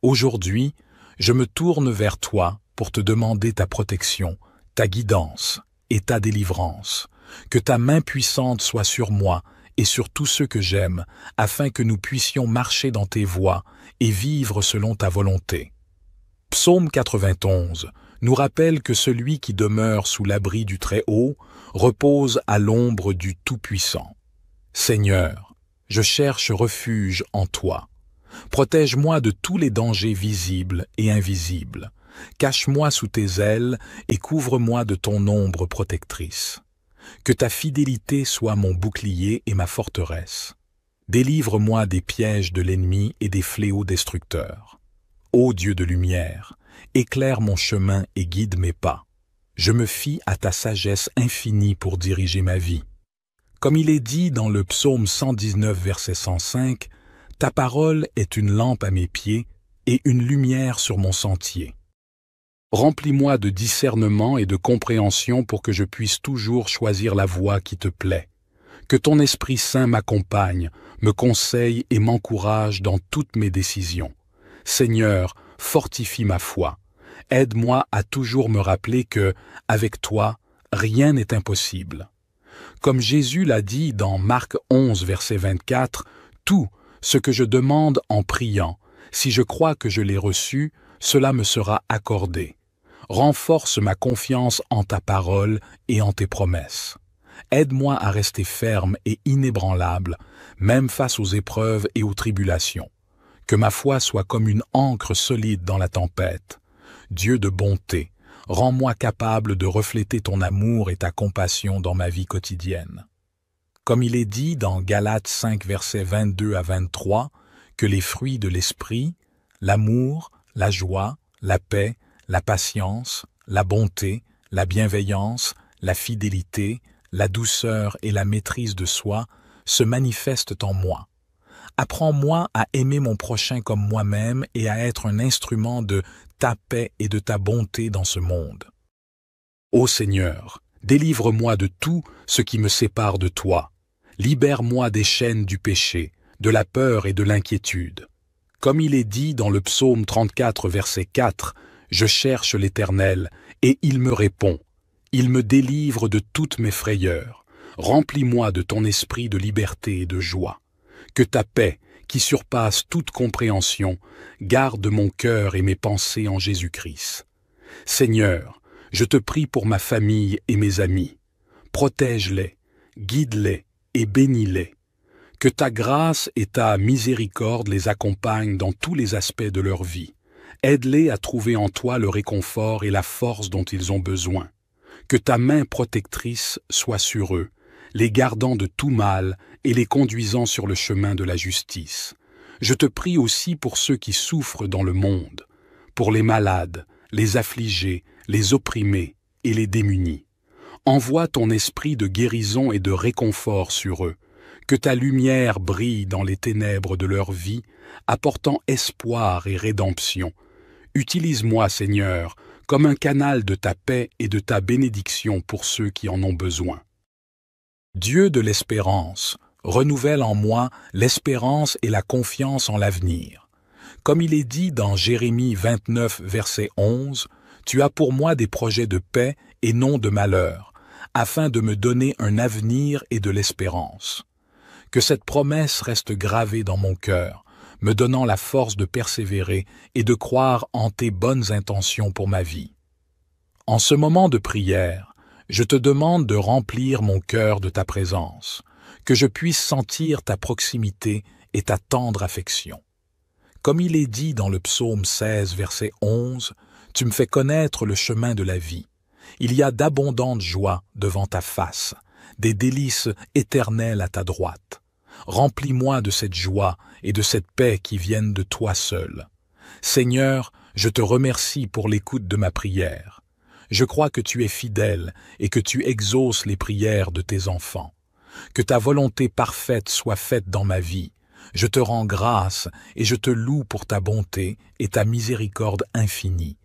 Aujourd'hui, je me tourne vers toi pour te demander ta protection, ta guidance et ta délivrance. Que ta main puissante soit sur moi et sur tous ceux que j'aime, afin que nous puissions marcher dans tes voies et vivre selon ta volonté. Psaume 91 nous rappelle que celui qui demeure sous l'abri du Très-Haut repose à l'ombre du Tout-Puissant. Seigneur, je cherche refuge en toi. Protège-moi de tous les dangers visibles et invisibles. Cache-moi sous tes ailes et couvre-moi de ton ombre protectrice. Que ta fidélité soit mon bouclier et ma forteresse. Délivre-moi des pièges de l'ennemi et des fléaux destructeurs. Ô Dieu de lumière, éclaire mon chemin et guide mes pas. Je me fie à ta sagesse infinie pour diriger ma vie. Comme il est dit dans le psaume 119, verset 105, « Ta parole est une lampe à mes pieds et une lumière sur mon sentier. » Remplis-moi de discernement et de compréhension pour que je puisse toujours choisir la voie qui te plaît. Que ton Esprit Saint m'accompagne, me conseille et m'encourage dans toutes mes décisions. Seigneur, fortifie ma foi. Aide-moi à toujours me rappeler que, avec toi, rien n'est impossible. Comme Jésus l'a dit dans Marc 11, verset 24, « Tout ce que je demande en priant, si je crois que je l'ai reçu, cela me sera accordé. Renforce ma confiance en ta parole et en tes promesses. Aide-moi à rester ferme et inébranlable, même face aux épreuves et aux tribulations. Que ma foi soit comme une ancre solide dans la tempête. Dieu de bonté, rends-moi capable de refléter ton amour et ta compassion dans ma vie quotidienne. Comme il est dit dans Galates 5, versets 22 à 23, que les fruits de l'esprit, l'amour, la joie, la paix, la patience, la bonté, la bienveillance, la fidélité, la douceur et la maîtrise de soi se manifestent en moi. Apprends-moi à aimer mon prochain comme moi-même et à être un instrument de ta paix et de ta bonté dans ce monde. Ô Seigneur, délivre-moi de tout ce qui me sépare de toi. Libère-moi des chaînes du péché, de la peur et de l'inquiétude. Comme il est dit dans le psaume 34, verset 4, « Je cherche l'Éternel, et il me répond. Il me délivre de toutes mes frayeurs. Remplis-moi de ton esprit de liberté et de joie. Que ta paix, qui surpasse toute compréhension, garde mon cœur et mes pensées en Jésus-Christ. Seigneur, je te prie pour ma famille et mes amis. Protège-les, guide-les et bénis-les. Que ta grâce et ta miséricorde les accompagnent dans tous les aspects de leur vie. Aide-les à trouver en toi le réconfort et la force dont ils ont besoin. Que ta main protectrice soit sur eux, les gardant de tout mal et les conduisant sur le chemin de la justice. Je te prie aussi pour ceux qui souffrent dans le monde, pour les malades, les affligés, les opprimés et les démunis. Envoie ton esprit de guérison et de réconfort sur eux, que ta lumière brille dans les ténèbres de leur vie, apportant espoir et rédemption. Utilise-moi, Seigneur, comme un canal de ta paix et de ta bénédiction pour ceux qui en ont besoin. Dieu de l'espérance, renouvelle en moi l'espérance et la confiance en l'avenir. Comme il est dit dans Jérémie 29, verset 11, « Tu as pour moi des projets de paix et non de malheur, afin de me donner un avenir et de l'espérance. » Que cette promesse reste gravée dans mon cœur, me donnant la force de persévérer et de croire en tes bonnes intentions pour ma vie. En ce moment de prière, je te demande de remplir mon cœur de ta présence, que je puisse sentir ta proximité et ta tendre affection. Comme il est dit dans le psaume 16, verset 11, « Tu me fais connaître le chemin de la vie. Il y a d'abondantes joies devant ta face, des délices éternelles à ta droite. Remplis-moi de cette joie et de cette paix qui viennent de toi seul. Seigneur, je te remercie pour l'écoute de ma prière. Je crois que tu es fidèle et que tu exauces les prières de tes enfants. Que ta volonté parfaite soit faite dans ma vie. Je te rends grâce et je te loue pour ta bonté et ta miséricorde infinie.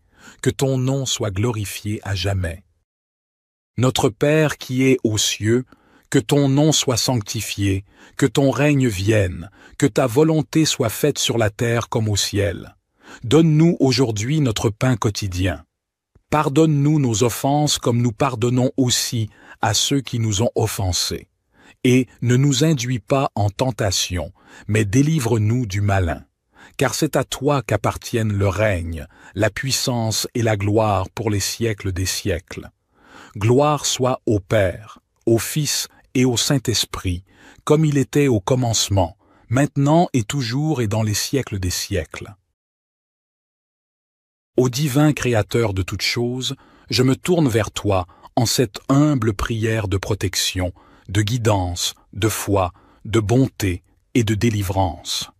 Que ton nom soit glorifié à jamais. Notre Père qui es aux cieux, que ton nom soit sanctifié, que ton règne vienne, que ta volonté soit faite sur la terre comme au ciel. Donne-nous aujourd'hui notre pain quotidien. Pardonne-nous nos offenses comme nous pardonnons aussi à ceux qui nous ont offensés. Et ne nous induis pas en tentation, mais délivre-nous du malin. Car c'est à toi qu'appartiennent le règne, la puissance et la gloire pour les siècles des siècles. Gloire soit au Père, au Fils et au Saint-Esprit, comme il était au commencement, maintenant et toujours et dans les siècles des siècles. Ô divin Créateur de toutes choses, je me tourne vers toi en cette humble prière de protection, de guidance, de foi, de bonté et de délivrance.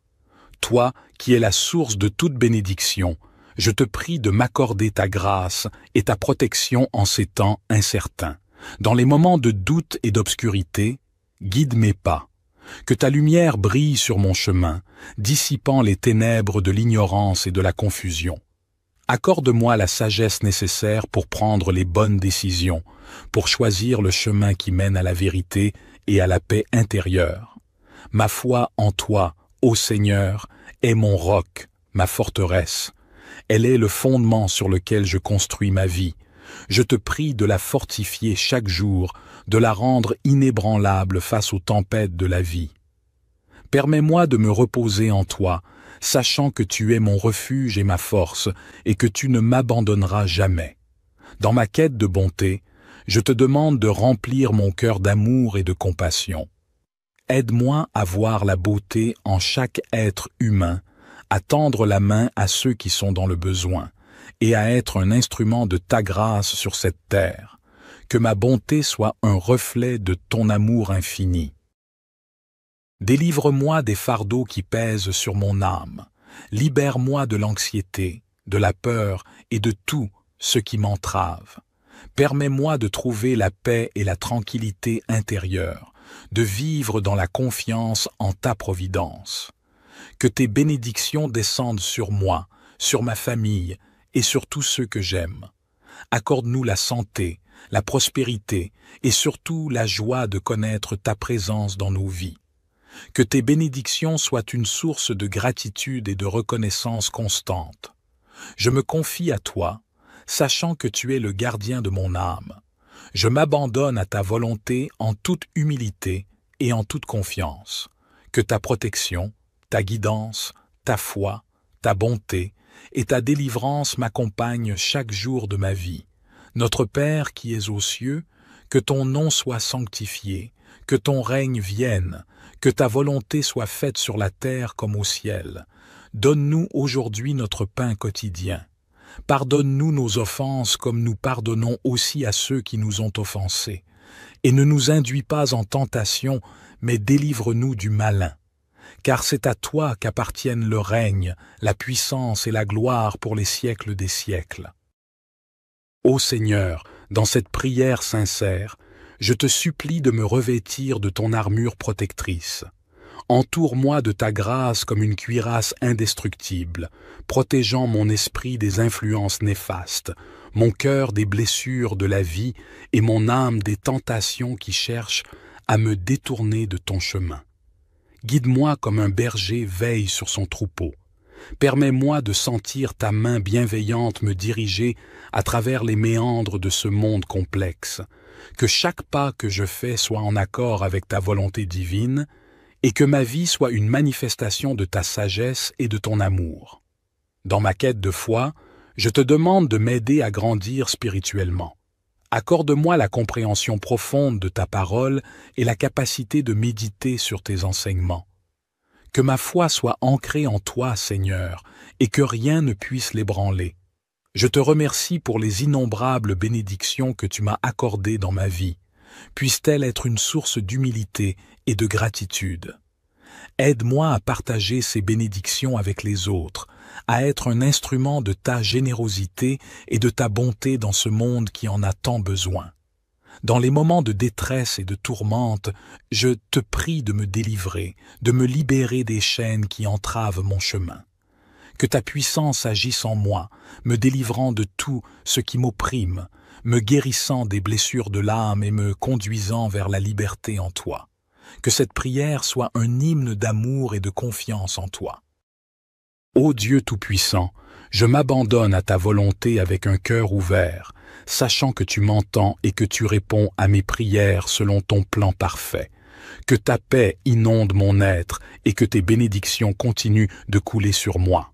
Toi, qui es la source de toute bénédiction, je te prie de m'accorder ta grâce et ta protection en ces temps incertains. Dans les moments de doute et d'obscurité, guide mes pas. Que ta lumière brille sur mon chemin, dissipant les ténèbres de l'ignorance et de la confusion. Accorde-moi la sagesse nécessaire pour prendre les bonnes décisions, pour choisir le chemin qui mène à la vérité et à la paix intérieure. Ma foi en toi, ô Seigneur, est mon roc, ma forteresse. Elle est le fondement sur lequel je construis ma vie. Je te prie de la fortifier chaque jour, de la rendre inébranlable face aux tempêtes de la vie. Permets-moi de me reposer en toi, sachant que tu es mon refuge et ma force, et que tu ne m'abandonneras jamais. Dans ma quête de bonté, je te demande de remplir mon cœur d'amour et de compassion. Aide-moi à voir la beauté en chaque être humain, à tendre la main à ceux qui sont dans le besoin, et à être un instrument de ta grâce sur cette terre. Que ma bonté soit un reflet de ton amour infini. Délivre-moi des fardeaux qui pèsent sur mon âme. Libère-moi de l'anxiété, de la peur et de tout ce qui m'entrave. Permets-moi de trouver la paix et la tranquillité intérieure, de vivre dans la confiance en ta providence. Que tes bénédictions descendent sur moi, sur ma famille et sur tous ceux que j'aime. Accorde-nous la santé, la prospérité et surtout la joie de connaître ta présence dans nos vies. Que tes bénédictions soient une source de gratitude et de reconnaissance constante. Je me confie à toi, sachant que tu es le gardien de mon âme. Je m'abandonne à ta volonté en toute humilité et en toute confiance. Que ta protection, ta guidance, ta foi, ta bonté et ta délivrance m'accompagnent chaque jour de ma vie. Notre Père qui es aux cieux, que ton nom soit sanctifié, que ton règne vienne, que ta volonté soit faite sur la terre comme au ciel. Donne-nous aujourd'hui notre pain quotidien. Pardonne-nous nos offenses comme nous pardonnons aussi à ceux qui nous ont offensés. Et ne nous induis pas en tentation, mais délivre-nous du malin. Car c'est à toi qu'appartiennent le règne, la puissance et la gloire pour les siècles des siècles. Ô Seigneur, dans cette prière sincère, je te supplie de me revêtir de ton armure protectrice. Entoure-moi de ta grâce comme une cuirasse indestructible, protégeant mon esprit des influences néfastes, mon cœur des blessures de la vie et mon âme des tentations qui cherchent à me détourner de ton chemin. Guide-moi comme un berger veille sur son troupeau. Permets-moi de sentir ta main bienveillante me diriger à travers les méandres de ce monde complexe. Que chaque pas que je fais soit en accord avec ta volonté divine et que ma vie soit une manifestation de ta sagesse et de ton amour. Dans ma quête de foi, je te demande de m'aider à grandir spirituellement. Accorde-moi la compréhension profonde de ta parole et la capacité de méditer sur tes enseignements. Que ma foi soit ancrée en toi, Seigneur, et que rien ne puisse l'ébranler. Je te remercie pour les innombrables bénédictions que tu m'as accordées dans ma vie. Puisse-t-elle être une source d'humilité et de gratitude. Aide-moi à partager ces bénédictions avec les autres, à être un instrument de ta générosité et de ta bonté dans ce monde qui en a tant besoin. Dans les moments de détresse et de tourmente, je te prie de me délivrer, de me libérer des chaînes qui entravent mon chemin. Que ta puissance agisse en moi, me délivrant de tout ce qui m'opprime, me guérissant des blessures de l'âme et me conduisant vers la liberté en toi. Que cette prière soit un hymne d'amour et de confiance en toi. Ô Dieu Tout-Puissant, je m'abandonne à ta volonté avec un cœur ouvert, sachant que tu m'entends et que tu réponds à mes prières selon ton plan parfait. Que ta paix inonde mon être et que tes bénédictions continuent de couler sur moi.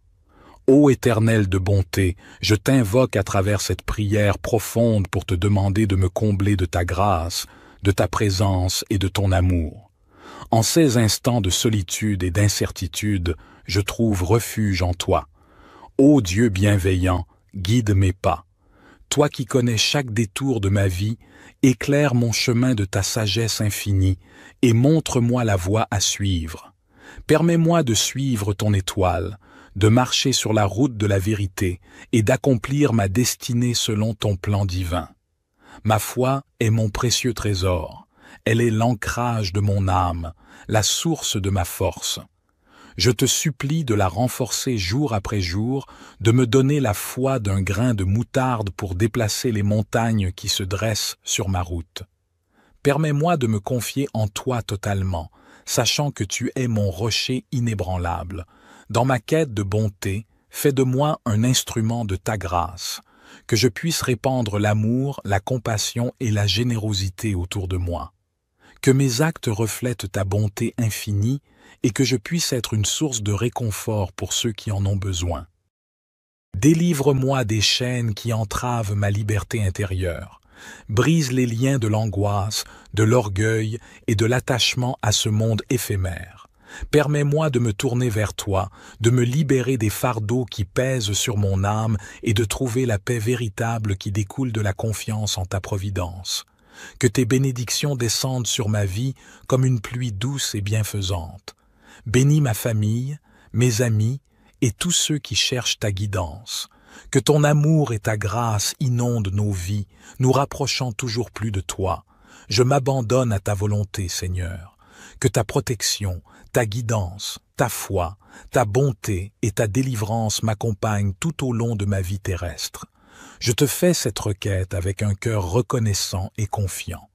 Ô Éternel de bonté, je t'invoque à travers cette prière profonde pour te demander de me combler de ta grâce, de ta présence et de ton amour. En ces instants de solitude et d'incertitude, je trouve refuge en toi. Ô Dieu bienveillant, guide mes pas. Toi qui connais chaque détour de ma vie, éclaire mon chemin de ta sagesse infinie et montre-moi la voie à suivre. Permets-moi de suivre ton étoile, de marcher sur la route de la vérité et d'accomplir ma destinée selon ton plan divin. Ma foi est mon précieux trésor, elle est l'ancrage de mon âme, la source de ma force. Je te supplie de la renforcer jour après jour, de me donner la foi d'un grain de moutarde pour déplacer les montagnes qui se dressent sur ma route. Permets-moi de me confier en toi totalement, sachant que tu es mon rocher inébranlable. Dans ma quête de bonté, fais de moi un instrument de ta grâce, que je puisse répandre l'amour, la compassion et la générosité autour de moi. Que mes actes reflètent ta bonté infinie et que je puisse être une source de réconfort pour ceux qui en ont besoin. Délivre-moi des chaînes qui entravent ma liberté intérieure. Brise les liens de l'angoisse, de l'orgueil et de l'attachement à ce monde éphémère. Permets-moi de me tourner vers toi, de me libérer des fardeaux qui pèsent sur mon âme et de trouver la paix véritable qui découle de la confiance en ta providence. Que tes bénédictions descendent sur ma vie comme une pluie douce et bienfaisante. Bénis ma famille, mes amis et tous ceux qui cherchent ta guidance. Que ton amour et ta grâce inondent nos vies, nous rapprochant toujours plus de toi. Je m'abandonne à ta volonté, Seigneur. Que ta protection, ta guidance, ta foi, ta bonté et ta délivrance m'accompagnent tout au long de ma vie terrestre. Je te fais cette requête avec un cœur reconnaissant et confiant.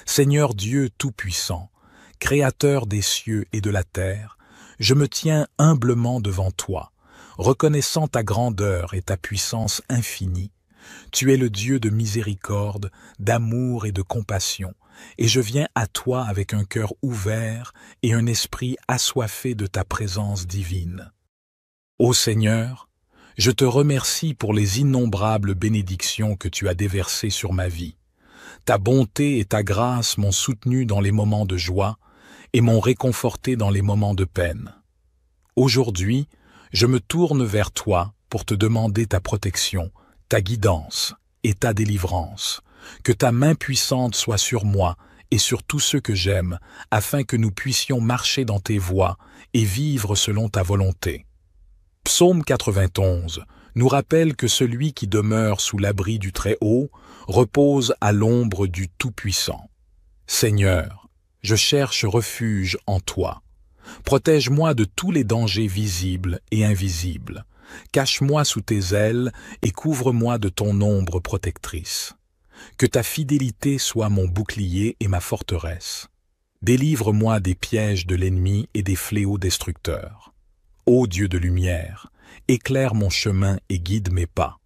Seigneur Dieu Tout-Puissant, Créateur des cieux et de la terre, je me tiens humblement devant toi, reconnaissant ta grandeur et ta puissance infinie. Tu es le Dieu de miséricorde, d'amour et de compassion, et je viens à toi avec un cœur ouvert et un esprit assoiffé de ta présence divine. Ô Seigneur, je te remercie pour les innombrables bénédictions que tu as déversées sur ma vie. Ta bonté et ta grâce m'ont soutenu dans les moments de joie et m'ont réconforté dans les moments de peine. Aujourd'hui, je me tourne vers toi pour te demander ta protection, ta guidance et ta délivrance. Que ta main puissante soit sur moi et sur tous ceux que j'aime, afin que nous puissions marcher dans tes voies et vivre selon ta volonté. Psaume 91 nous rappelle que celui qui demeure sous l'abri du Très-Haut repose à l'ombre du Tout-Puissant. Seigneur, je cherche refuge en toi. Protège-moi de tous les dangers visibles et invisibles. Cache-moi sous tes ailes et couvre-moi de ton ombre protectrice. Que ta fidélité soit mon bouclier et ma forteresse. Délivre-moi des pièges de l'ennemi et des fléaux destructeurs. Ô Dieu de lumière, éclaire mon chemin et guide mes pas.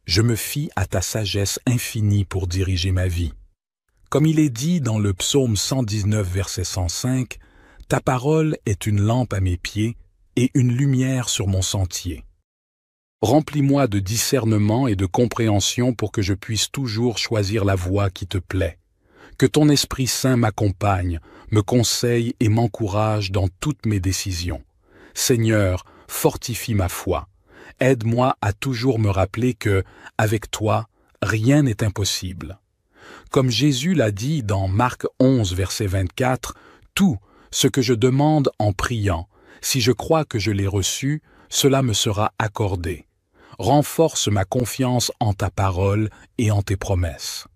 Je me fie à ta sagesse infinie pour diriger ma vie. Comme il est dit dans le psaume 119, verset 105, « Ta parole est une lampe à mes pieds et une lumière sur mon sentier. » Remplis-moi de discernement et de compréhension pour que je puisse toujours choisir la voie qui te plaît. Que ton Esprit Saint m'accompagne, me conseille et m'encourage dans toutes mes décisions. Seigneur, fortifie ma foi. Aide-moi à toujours me rappeler que, avec toi, rien n'est impossible. Comme Jésus l'a dit dans Marc 11, verset 24, « Tout, Ce que je demande en priant, si je crois que je l'ai reçu, cela me sera accordé. Renforce ma confiance en ta parole et en tes promesses.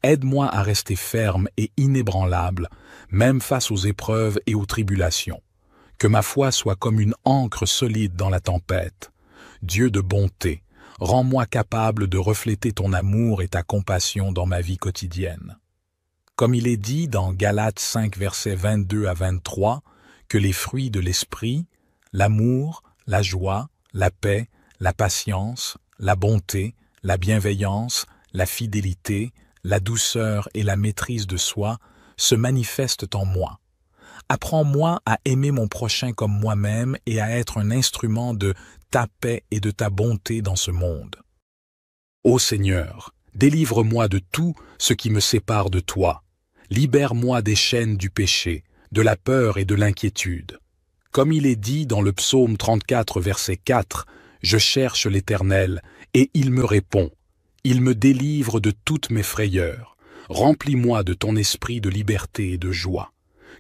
Aide-moi à rester ferme et inébranlable, même face aux épreuves et aux tribulations. Que ma foi soit comme une ancre solide dans la tempête. Dieu de bonté, rends-moi capable de refléter ton amour et ta compassion dans ma vie quotidienne. Comme il est dit dans Galates 5, versets 22 à 23, que les fruits de l'esprit, l'amour, la joie, la paix, la patience, la bonté, la bienveillance, la fidélité, la douceur et la maîtrise de soi se manifestent en moi. Apprends-moi à aimer mon prochain comme moi-même et à être un instrument de ta paix et de ta bonté dans ce monde. Ô Seigneur, délivre-moi de tout ce qui me sépare de toi. Libère-moi des chaînes du péché, de la peur et de l'inquiétude. Comme il est dit dans le psaume 34, verset 4, « Je cherche l'Éternel, et il me répond. Il me délivre de toutes mes frayeurs. Remplis-moi de ton esprit de liberté et de joie.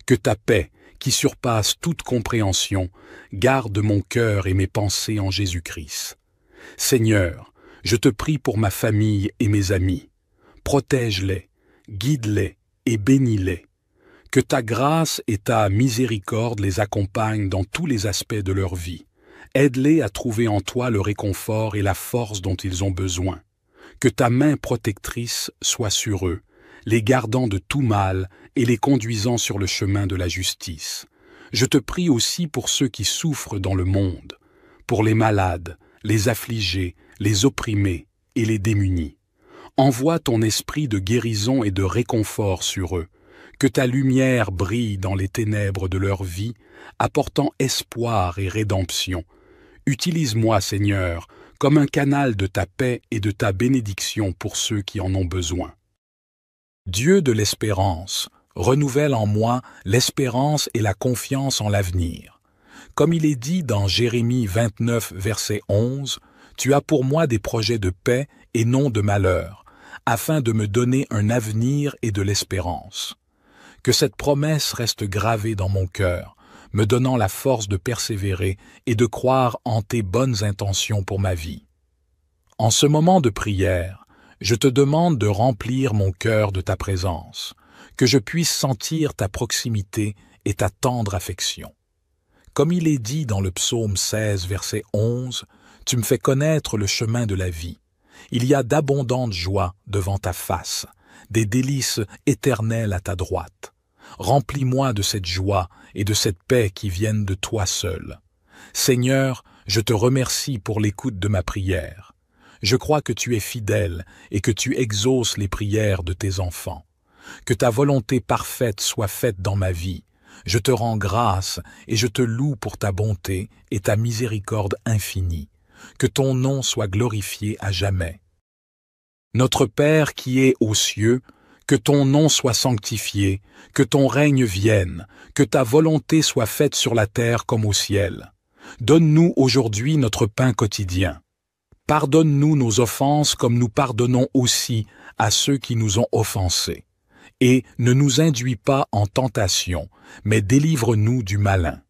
Que ta paix, qui surpasse toute compréhension, garde mon cœur et mes pensées en Jésus-Christ. Seigneur, je te prie pour ma famille et mes amis. Protège-les, guide-les et bénis-les. Que ta grâce et ta miséricorde les accompagnent dans tous les aspects de leur vie. Aide-les à trouver en toi le réconfort et la force dont ils ont besoin. Que ta main protectrice soit sur eux, les gardant de tout mal et les conduisant sur le chemin de la justice. Je te prie aussi pour ceux qui souffrent dans le monde, pour les malades, les affligés, les opprimés et les démunis. Envoie ton esprit de guérison et de réconfort sur eux. Que ta lumière brille dans les ténèbres de leur vie, apportant espoir et rédemption. Utilise-moi, Seigneur, comme un canal de ta paix et de ta bénédiction pour ceux qui en ont besoin. Dieu de l'espérance, renouvelle en moi l'espérance et la confiance en l'avenir. Comme il est dit dans Jérémie 29, verset 11, « Tu as pour moi des projets de paix et non de malheur, afin de me donner un avenir et de l'espérance. » Que cette promesse reste gravée dans mon cœur, me donnant la force de persévérer et de croire en tes bonnes intentions pour ma vie. En ce moment de prière, je te demande de remplir mon cœur de ta présence, que je puisse sentir ta proximité et ta tendre affection. Comme il est dit dans le psaume 16, verset 11, « Tu me fais connaître le chemin de la vie. Il y a d'abondantes joies devant ta face, des délices éternelles à ta droite. Remplis-moi de cette joie et de cette paix qui viennent de toi seul. Seigneur, je te remercie pour l'écoute de ma prière. Je crois que tu es fidèle et que tu exauces les prières de tes enfants. Que ta volonté parfaite soit faite dans ma vie. Je te rends grâce et je te loue pour ta bonté et ta miséricorde infinie. Que ton nom soit glorifié à jamais. Notre Père qui es aux cieux, que ton nom soit sanctifié, que ton règne vienne, que ta volonté soit faite sur la terre comme au ciel. Donne-nous aujourd'hui notre pain quotidien. Pardonne-nous nos offenses comme nous pardonnons aussi à ceux qui nous ont offensés. Et ne nous induis pas en tentation, mais délivre-nous du malin.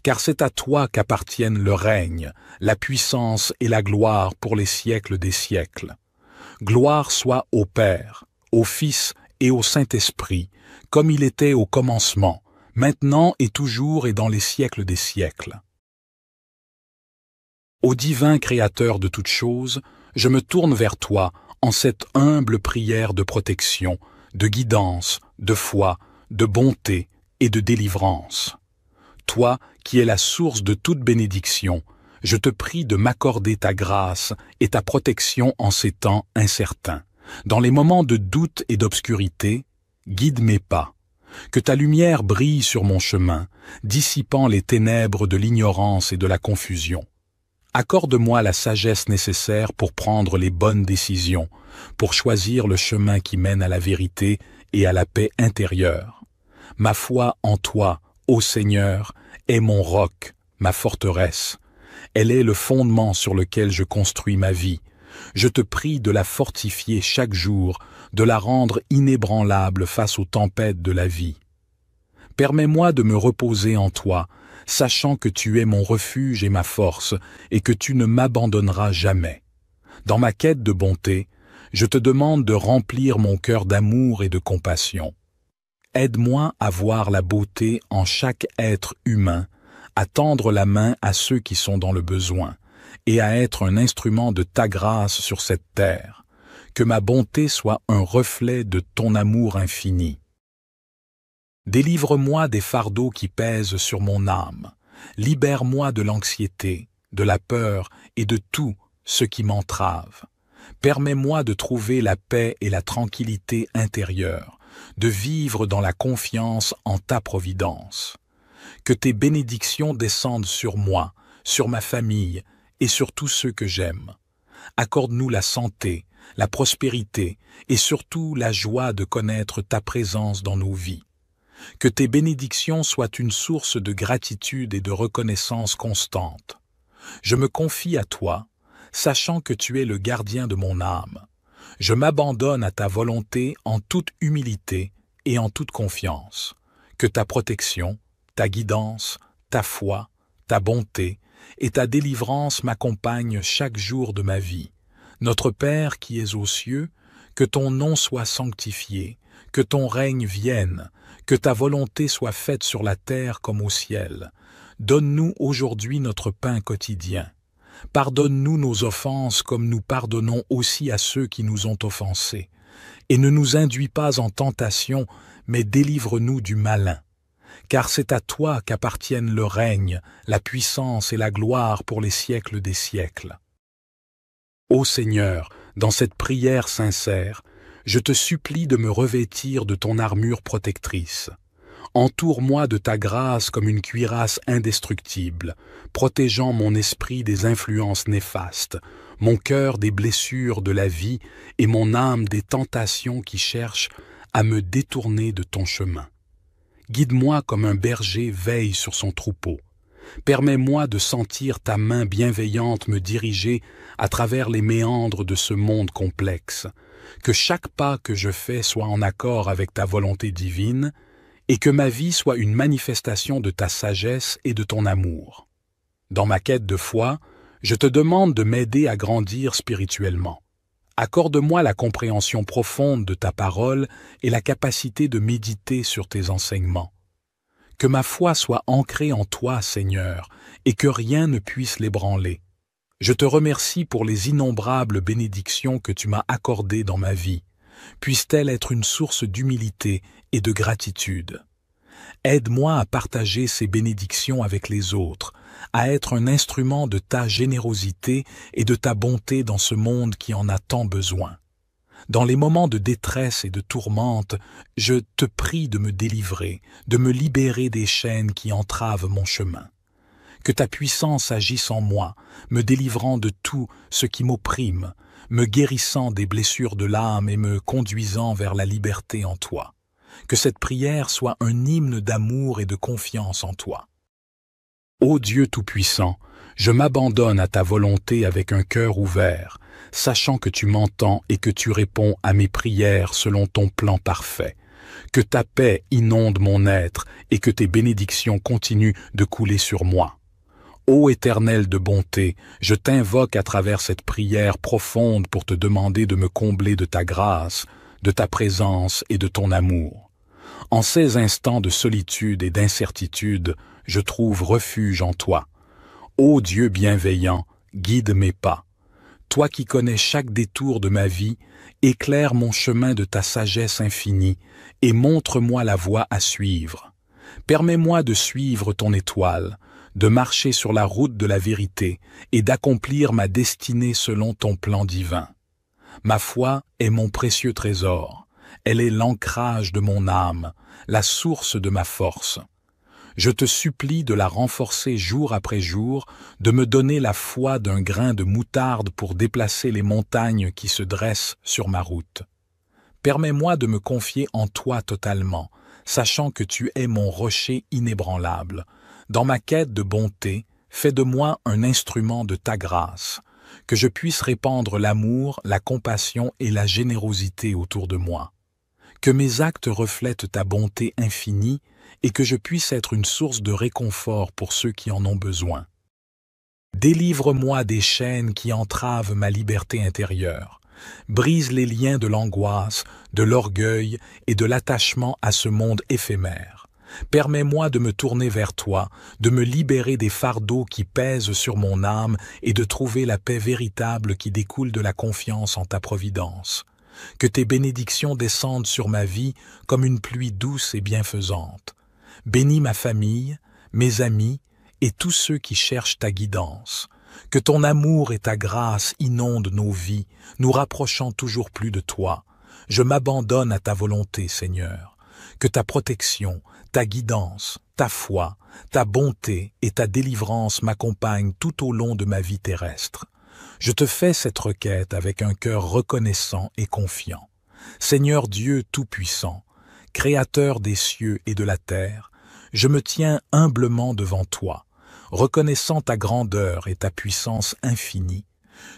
Car c'est à toi qu'appartiennent le règne, la puissance et la gloire pour les siècles des siècles. Gloire soit au Père, au Fils et au Saint-Esprit, comme il était au commencement, maintenant et toujours et dans les siècles des siècles. Ô divin Créateur de toutes choses, je me tourne vers toi en cette humble prière de protection, de guidance, de foi, de bonté et de délivrance. Toi qui es la source de toute bénédiction, je te prie de m'accorder ta grâce et ta protection en ces temps incertains. Dans les moments de doute et d'obscurité, guide mes pas. Que ta lumière brille sur mon chemin, dissipant les ténèbres de l'ignorance et de la confusion. Accorde-moi la sagesse nécessaire pour prendre les bonnes décisions, pour choisir le chemin qui mène à la vérité et à la paix intérieure. Ma foi en toi, ô Seigneur, est mon roc, ma forteresse. Elle est le fondement sur lequel je construis ma vie. Je te prie de la fortifier chaque jour, de la rendre inébranlable face aux tempêtes de la vie. Permets-moi de me reposer en toi, sachant que tu es mon refuge et ma force, et que tu ne m'abandonneras jamais. Dans ma quête de bonté, je te demande de remplir mon cœur d'amour et de compassion. Aide-moi à voir la beauté en chaque être humain, à tendre la main à ceux qui sont dans le besoin, et à être un instrument de ta grâce sur cette terre. Que ma bonté soit un reflet de ton amour infini. Délivre-moi des fardeaux qui pèsent sur mon âme. Libère-moi de l'anxiété, de la peur et de tout ce qui m'entrave. Permets-moi de trouver la paix et la tranquillité intérieure, de vivre dans la confiance en ta providence. Que tes bénédictions descendent sur moi, sur ma famille et sur tous ceux que j'aime. Accorde-nous la santé, la prospérité et surtout la joie de connaître ta présence dans nos vies. Que tes bénédictions soient une source de gratitude et de reconnaissance constante. Je me confie à toi, sachant que tu es le gardien de mon âme. Je m'abandonne à ta volonté en toute humilité et en toute confiance. Que ta protection, ta guidance, ta foi, ta bonté et ta délivrance m'accompagnent chaque jour de ma vie. Notre Père qui es aux cieux, que ton nom soit sanctifié, que ton règne vienne, que ta volonté soit faite sur la terre comme au ciel. Donne-nous aujourd'hui notre pain quotidien. Pardonne-nous nos offenses comme nous pardonnons aussi à ceux qui nous ont offensés. Et ne nous induis pas en tentation, mais délivre-nous du malin. Car c'est à toi qu'appartiennent le règne, la puissance et la gloire pour les siècles des siècles. Ô Seigneur, dans cette prière sincère, je te supplie de me revêtir de ton armure protectrice. Entoure-moi de ta grâce comme une cuirasse indestructible, protégeant mon esprit des influences néfastes, mon cœur des blessures de la vie et mon âme des tentations qui cherchent à me détourner de ton chemin. Guide-moi comme un berger veille sur son troupeau. Permets-moi de sentir ta main bienveillante me diriger à travers les méandres de ce monde complexe. Que chaque pas que je fais soit en accord avec ta volonté divine et que ma vie soit une manifestation de ta sagesse et de ton amour. Dans ma quête de foi, je te demande de m'aider à grandir spirituellement. Accorde-moi la compréhension profonde de ta parole et la capacité de méditer sur tes enseignements. Que ma foi soit ancrée en toi, Seigneur, et que rien ne puisse l'ébranler. Je te remercie pour les innombrables bénédictions que tu m'as accordées dans ma vie. Puisse-t-elle être une source d'humilité et de gratitude. Aide-moi à partager ces bénédictions avec les autres, à être un instrument de ta générosité et de ta bonté dans ce monde qui en a tant besoin. Dans les moments de détresse et de tourmente, je te prie de me délivrer, de me libérer des chaînes qui entravent mon chemin. Que ta puissance agisse en moi, me délivrant de tout ce qui m'opprime, me guérissant des blessures de l'âme et me conduisant vers la liberté en toi. Que cette prière soit un hymne d'amour et de confiance en toi. Ô Dieu Tout-Puissant, je m'abandonne à ta volonté avec un cœur ouvert, sachant que tu m'entends et que tu réponds à mes prières selon ton plan parfait. Que ta paix inonde mon être et que tes bénédictions continuent de couler sur moi. Ô Éternel de bonté, je t'invoque à travers cette prière profonde pour te demander de me combler de ta grâce, de ta présence et de ton amour. En ces instants de solitude et d'incertitude, je trouve refuge en toi. Ô Dieu bienveillant, guide mes pas. Toi qui connais chaque détour de ma vie, éclaire mon chemin de ta sagesse infinie et montre-moi la voie à suivre. Permets-moi de suivre ton étoile, de marcher sur la route de la vérité et d'accomplir ma destinée selon ton plan divin. Ma foi est mon précieux trésor, elle est l'ancrage de mon âme, la source de ma force. Je te supplie de la renforcer jour après jour, de me donner la foi d'un grain de moutarde pour déplacer les montagnes qui se dressent sur ma route. Permets-moi de me confier en toi totalement, sachant que tu es mon rocher inébranlable. Dans ma quête de bonté, fais de moi un instrument de ta grâce, que je puisse répandre l'amour, la compassion et la générosité autour de moi. Que mes actes reflètent ta bonté infinie et que je puisse être une source de réconfort pour ceux qui en ont besoin. Délivre-moi des chaînes qui entravent ma liberté intérieure. Brise les liens de l'angoisse, de l'orgueil et de l'attachement à ce monde éphémère. Permets-moi de me tourner vers toi, de me libérer des fardeaux qui pèsent sur mon âme et de trouver la paix véritable qui découle de la confiance en ta providence. Que tes bénédictions descendent sur ma vie comme une pluie douce et bienfaisante. Bénis ma famille, mes amis et tous ceux qui cherchent ta guidance. Que ton amour et ta grâce inondent nos vies, nous rapprochant toujours plus de toi. Je m'abandonne à ta volonté, Seigneur. Que ta protection, ta guidance, ta foi, ta bonté et ta délivrance m'accompagnent tout au long de ma vie terrestre. Je te fais cette requête avec un cœur reconnaissant et confiant. Seigneur Dieu Tout-Puissant, Créateur des cieux et de la terre, je me tiens humblement devant toi, reconnaissant ta grandeur et ta puissance infinie.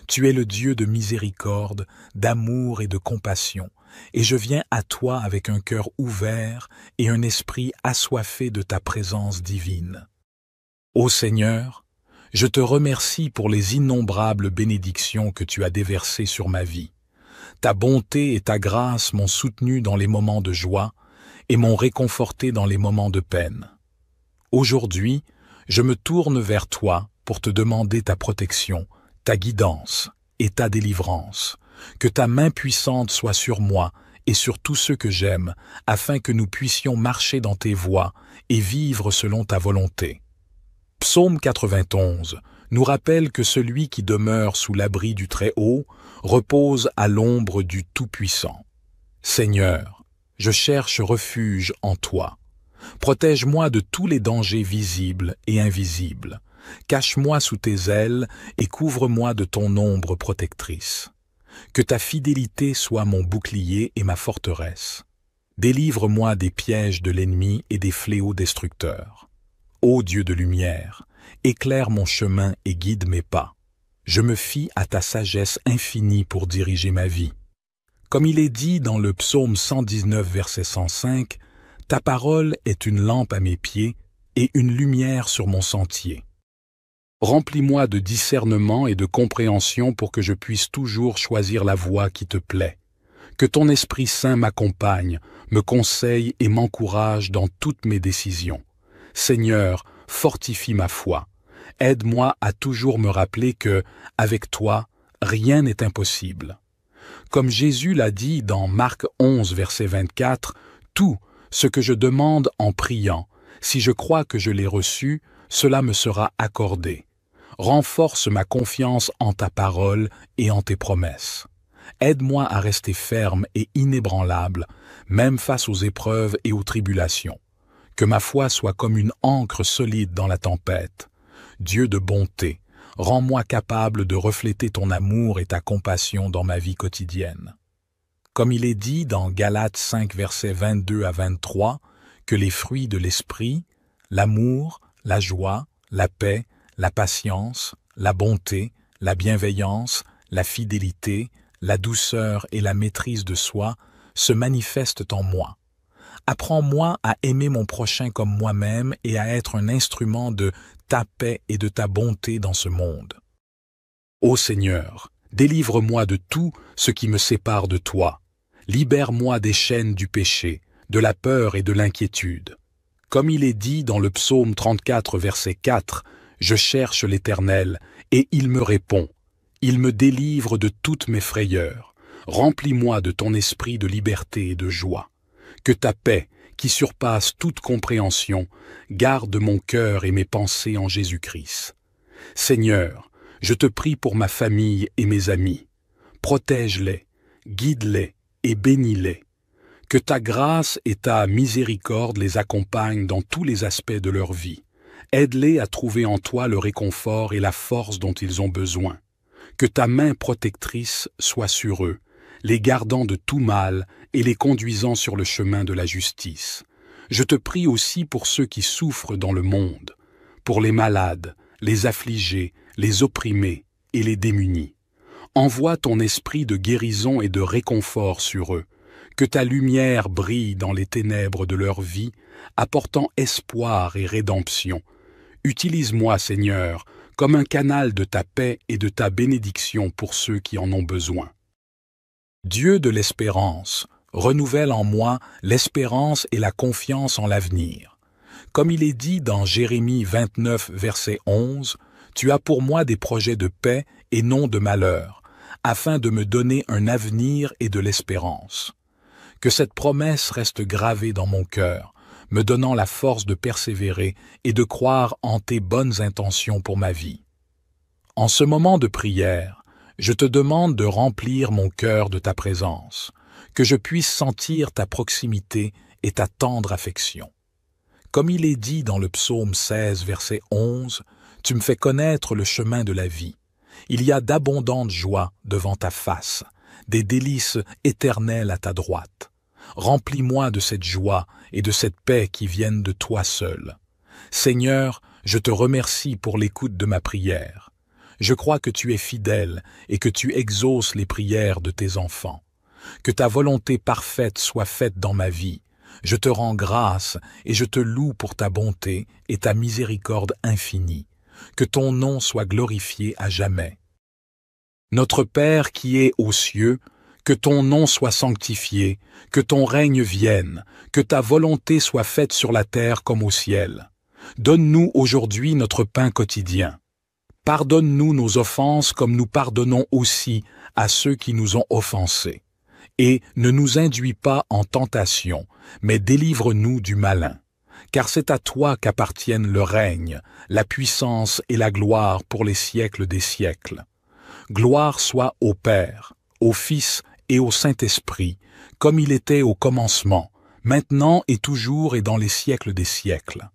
Tu es le Dieu de miséricorde, d'amour et de compassion, et je viens à toi avec un cœur ouvert et un esprit assoiffé de ta présence divine. Ô Seigneur, je te remercie pour les innombrables bénédictions que tu as déversées sur ma vie. Ta bonté et ta grâce m'ont soutenu dans les moments de joie et m'ont réconforté dans les moments de peine. Aujourd'hui, je me tourne vers toi pour te demander ta protection, ta guidance et ta délivrance. Que ta main puissante soit sur moi et sur tous ceux que j'aime, afin que nous puissions marcher dans tes voies et vivre selon ta volonté. Psaume 91 nous rappelle que celui qui demeure sous l'abri du Très-Haut repose à l'ombre du Tout-Puissant. Seigneur, je cherche refuge en toi. Protège-moi de tous les dangers visibles et invisibles. Cache-moi sous tes ailes et couvre-moi de ton ombre protectrice. Que ta fidélité soit mon bouclier et ma forteresse. Délivre-moi des pièges de l'ennemi et des fléaux destructeurs. Ô Dieu de lumière, éclaire mon chemin et guide mes pas. Je me fie à ta sagesse infinie pour diriger ma vie. Comme il est dit dans le psaume 119, verset 105, « Ta parole est une lampe à mes pieds et une lumière sur mon sentier. » Remplis-moi de discernement et de compréhension pour que je puisse toujours choisir la voie qui te plaît. Que ton Esprit Saint m'accompagne, me conseille et m'encourage dans toutes mes décisions. Seigneur, fortifie ma foi. Aide-moi à toujours me rappeler que, avec toi, rien n'est impossible. Comme Jésus l'a dit dans Marc 11, verset 24, « Tout ce que je demande en priant, si je crois que je l'ai reçu, cela me sera accordé. Renforce ma confiance en ta parole et en tes promesses. Aide-moi à rester ferme et inébranlable, même face aux épreuves et aux tribulations. Que ma foi soit comme une ancre solide dans la tempête. Dieu de bonté, rends-moi capable de refléter ton amour et ta compassion dans ma vie quotidienne. Comme il est dit dans Galates 5, versets 22 à 23, que les fruits de l'esprit, l'amour, la joie, la paix, la patience, la bonté, la bienveillance, la fidélité, la douceur et la maîtrise de soi se manifestent en moi. Apprends-moi à aimer mon prochain comme moi-même et à être un instrument de ta paix et de ta bonté dans ce monde. Ô Seigneur, délivre-moi de tout ce qui me sépare de toi. Libère-moi des chaînes du péché, de la peur et de l'inquiétude. Comme il est dit dans le psaume 34, verset 4, « Je cherche l'Éternel, et il me répond. Il me délivre de toutes mes frayeurs. Remplis-moi de ton esprit de liberté et de joie. Que ta paix, qui surpasse toute compréhension, garde mon cœur et mes pensées en Jésus-Christ. Seigneur, je te prie pour ma famille et mes amis. Protège-les, guide-les et bénis-les. Que ta grâce et ta miséricorde les accompagnent dans tous les aspects de leur vie. Aide-les à trouver en toi le réconfort et la force dont ils ont besoin. Que ta main protectrice soit sur eux, les gardant de tout mal et les conduisant sur le chemin de la justice. Je te prie aussi pour ceux qui souffrent dans le monde, pour les malades, les affligés, les opprimés et les démunis. Envoie ton esprit de guérison et de réconfort sur eux, Que ta lumière brille dans les ténèbres de leur vie, apportant espoir et rédemption. Utilise-moi, Seigneur, comme un canal de ta paix et de ta bénédiction pour ceux qui en ont besoin. Dieu de l'espérance, renouvelle en moi l'espérance et la confiance en l'avenir. Comme il est dit dans Jérémie 29, verset 11, « Tu as pour moi des projets de paix et non de malheur, afin de me donner un avenir et de l'espérance. » Que cette promesse reste gravée dans mon cœur, me donnant la force de persévérer et de croire en tes bonnes intentions pour ma vie. En ce moment de prière, je te demande de remplir mon cœur de ta présence, que je puisse sentir ta proximité et ta tendre affection. Comme il est dit dans le psaume 16, verset 11, « Tu me fais connaître le chemin de la vie. Il y a d'abondantes joies devant ta face, des délices éternelles à ta droite. Remplis-moi de cette joie et de cette paix qui viennent de toi seul. Seigneur, je te remercie pour l'écoute de ma prière. Je crois que tu es fidèle et que tu exauces les prières de tes enfants. Que ta volonté parfaite soit faite dans ma vie. Je te rends grâce et je te loue pour ta bonté et ta miséricorde infinie. Que ton nom soit glorifié à jamais. Notre Père qui es aux cieux, que ton nom soit sanctifié, que ton règne vienne, que ta volonté soit faite sur la terre comme au ciel. Donne-nous aujourd'hui notre pain quotidien. Pardonne-nous nos offenses comme nous pardonnons aussi à ceux qui nous ont offensés. Et ne nous induis pas en tentation, mais délivre-nous du malin. Car c'est à toi qu'appartiennent le règne, la puissance et la gloire pour les siècles des siècles. Gloire soit au Père, au Fils et au Saint-Esprit, comme il était au commencement, maintenant et toujours et dans les siècles des siècles.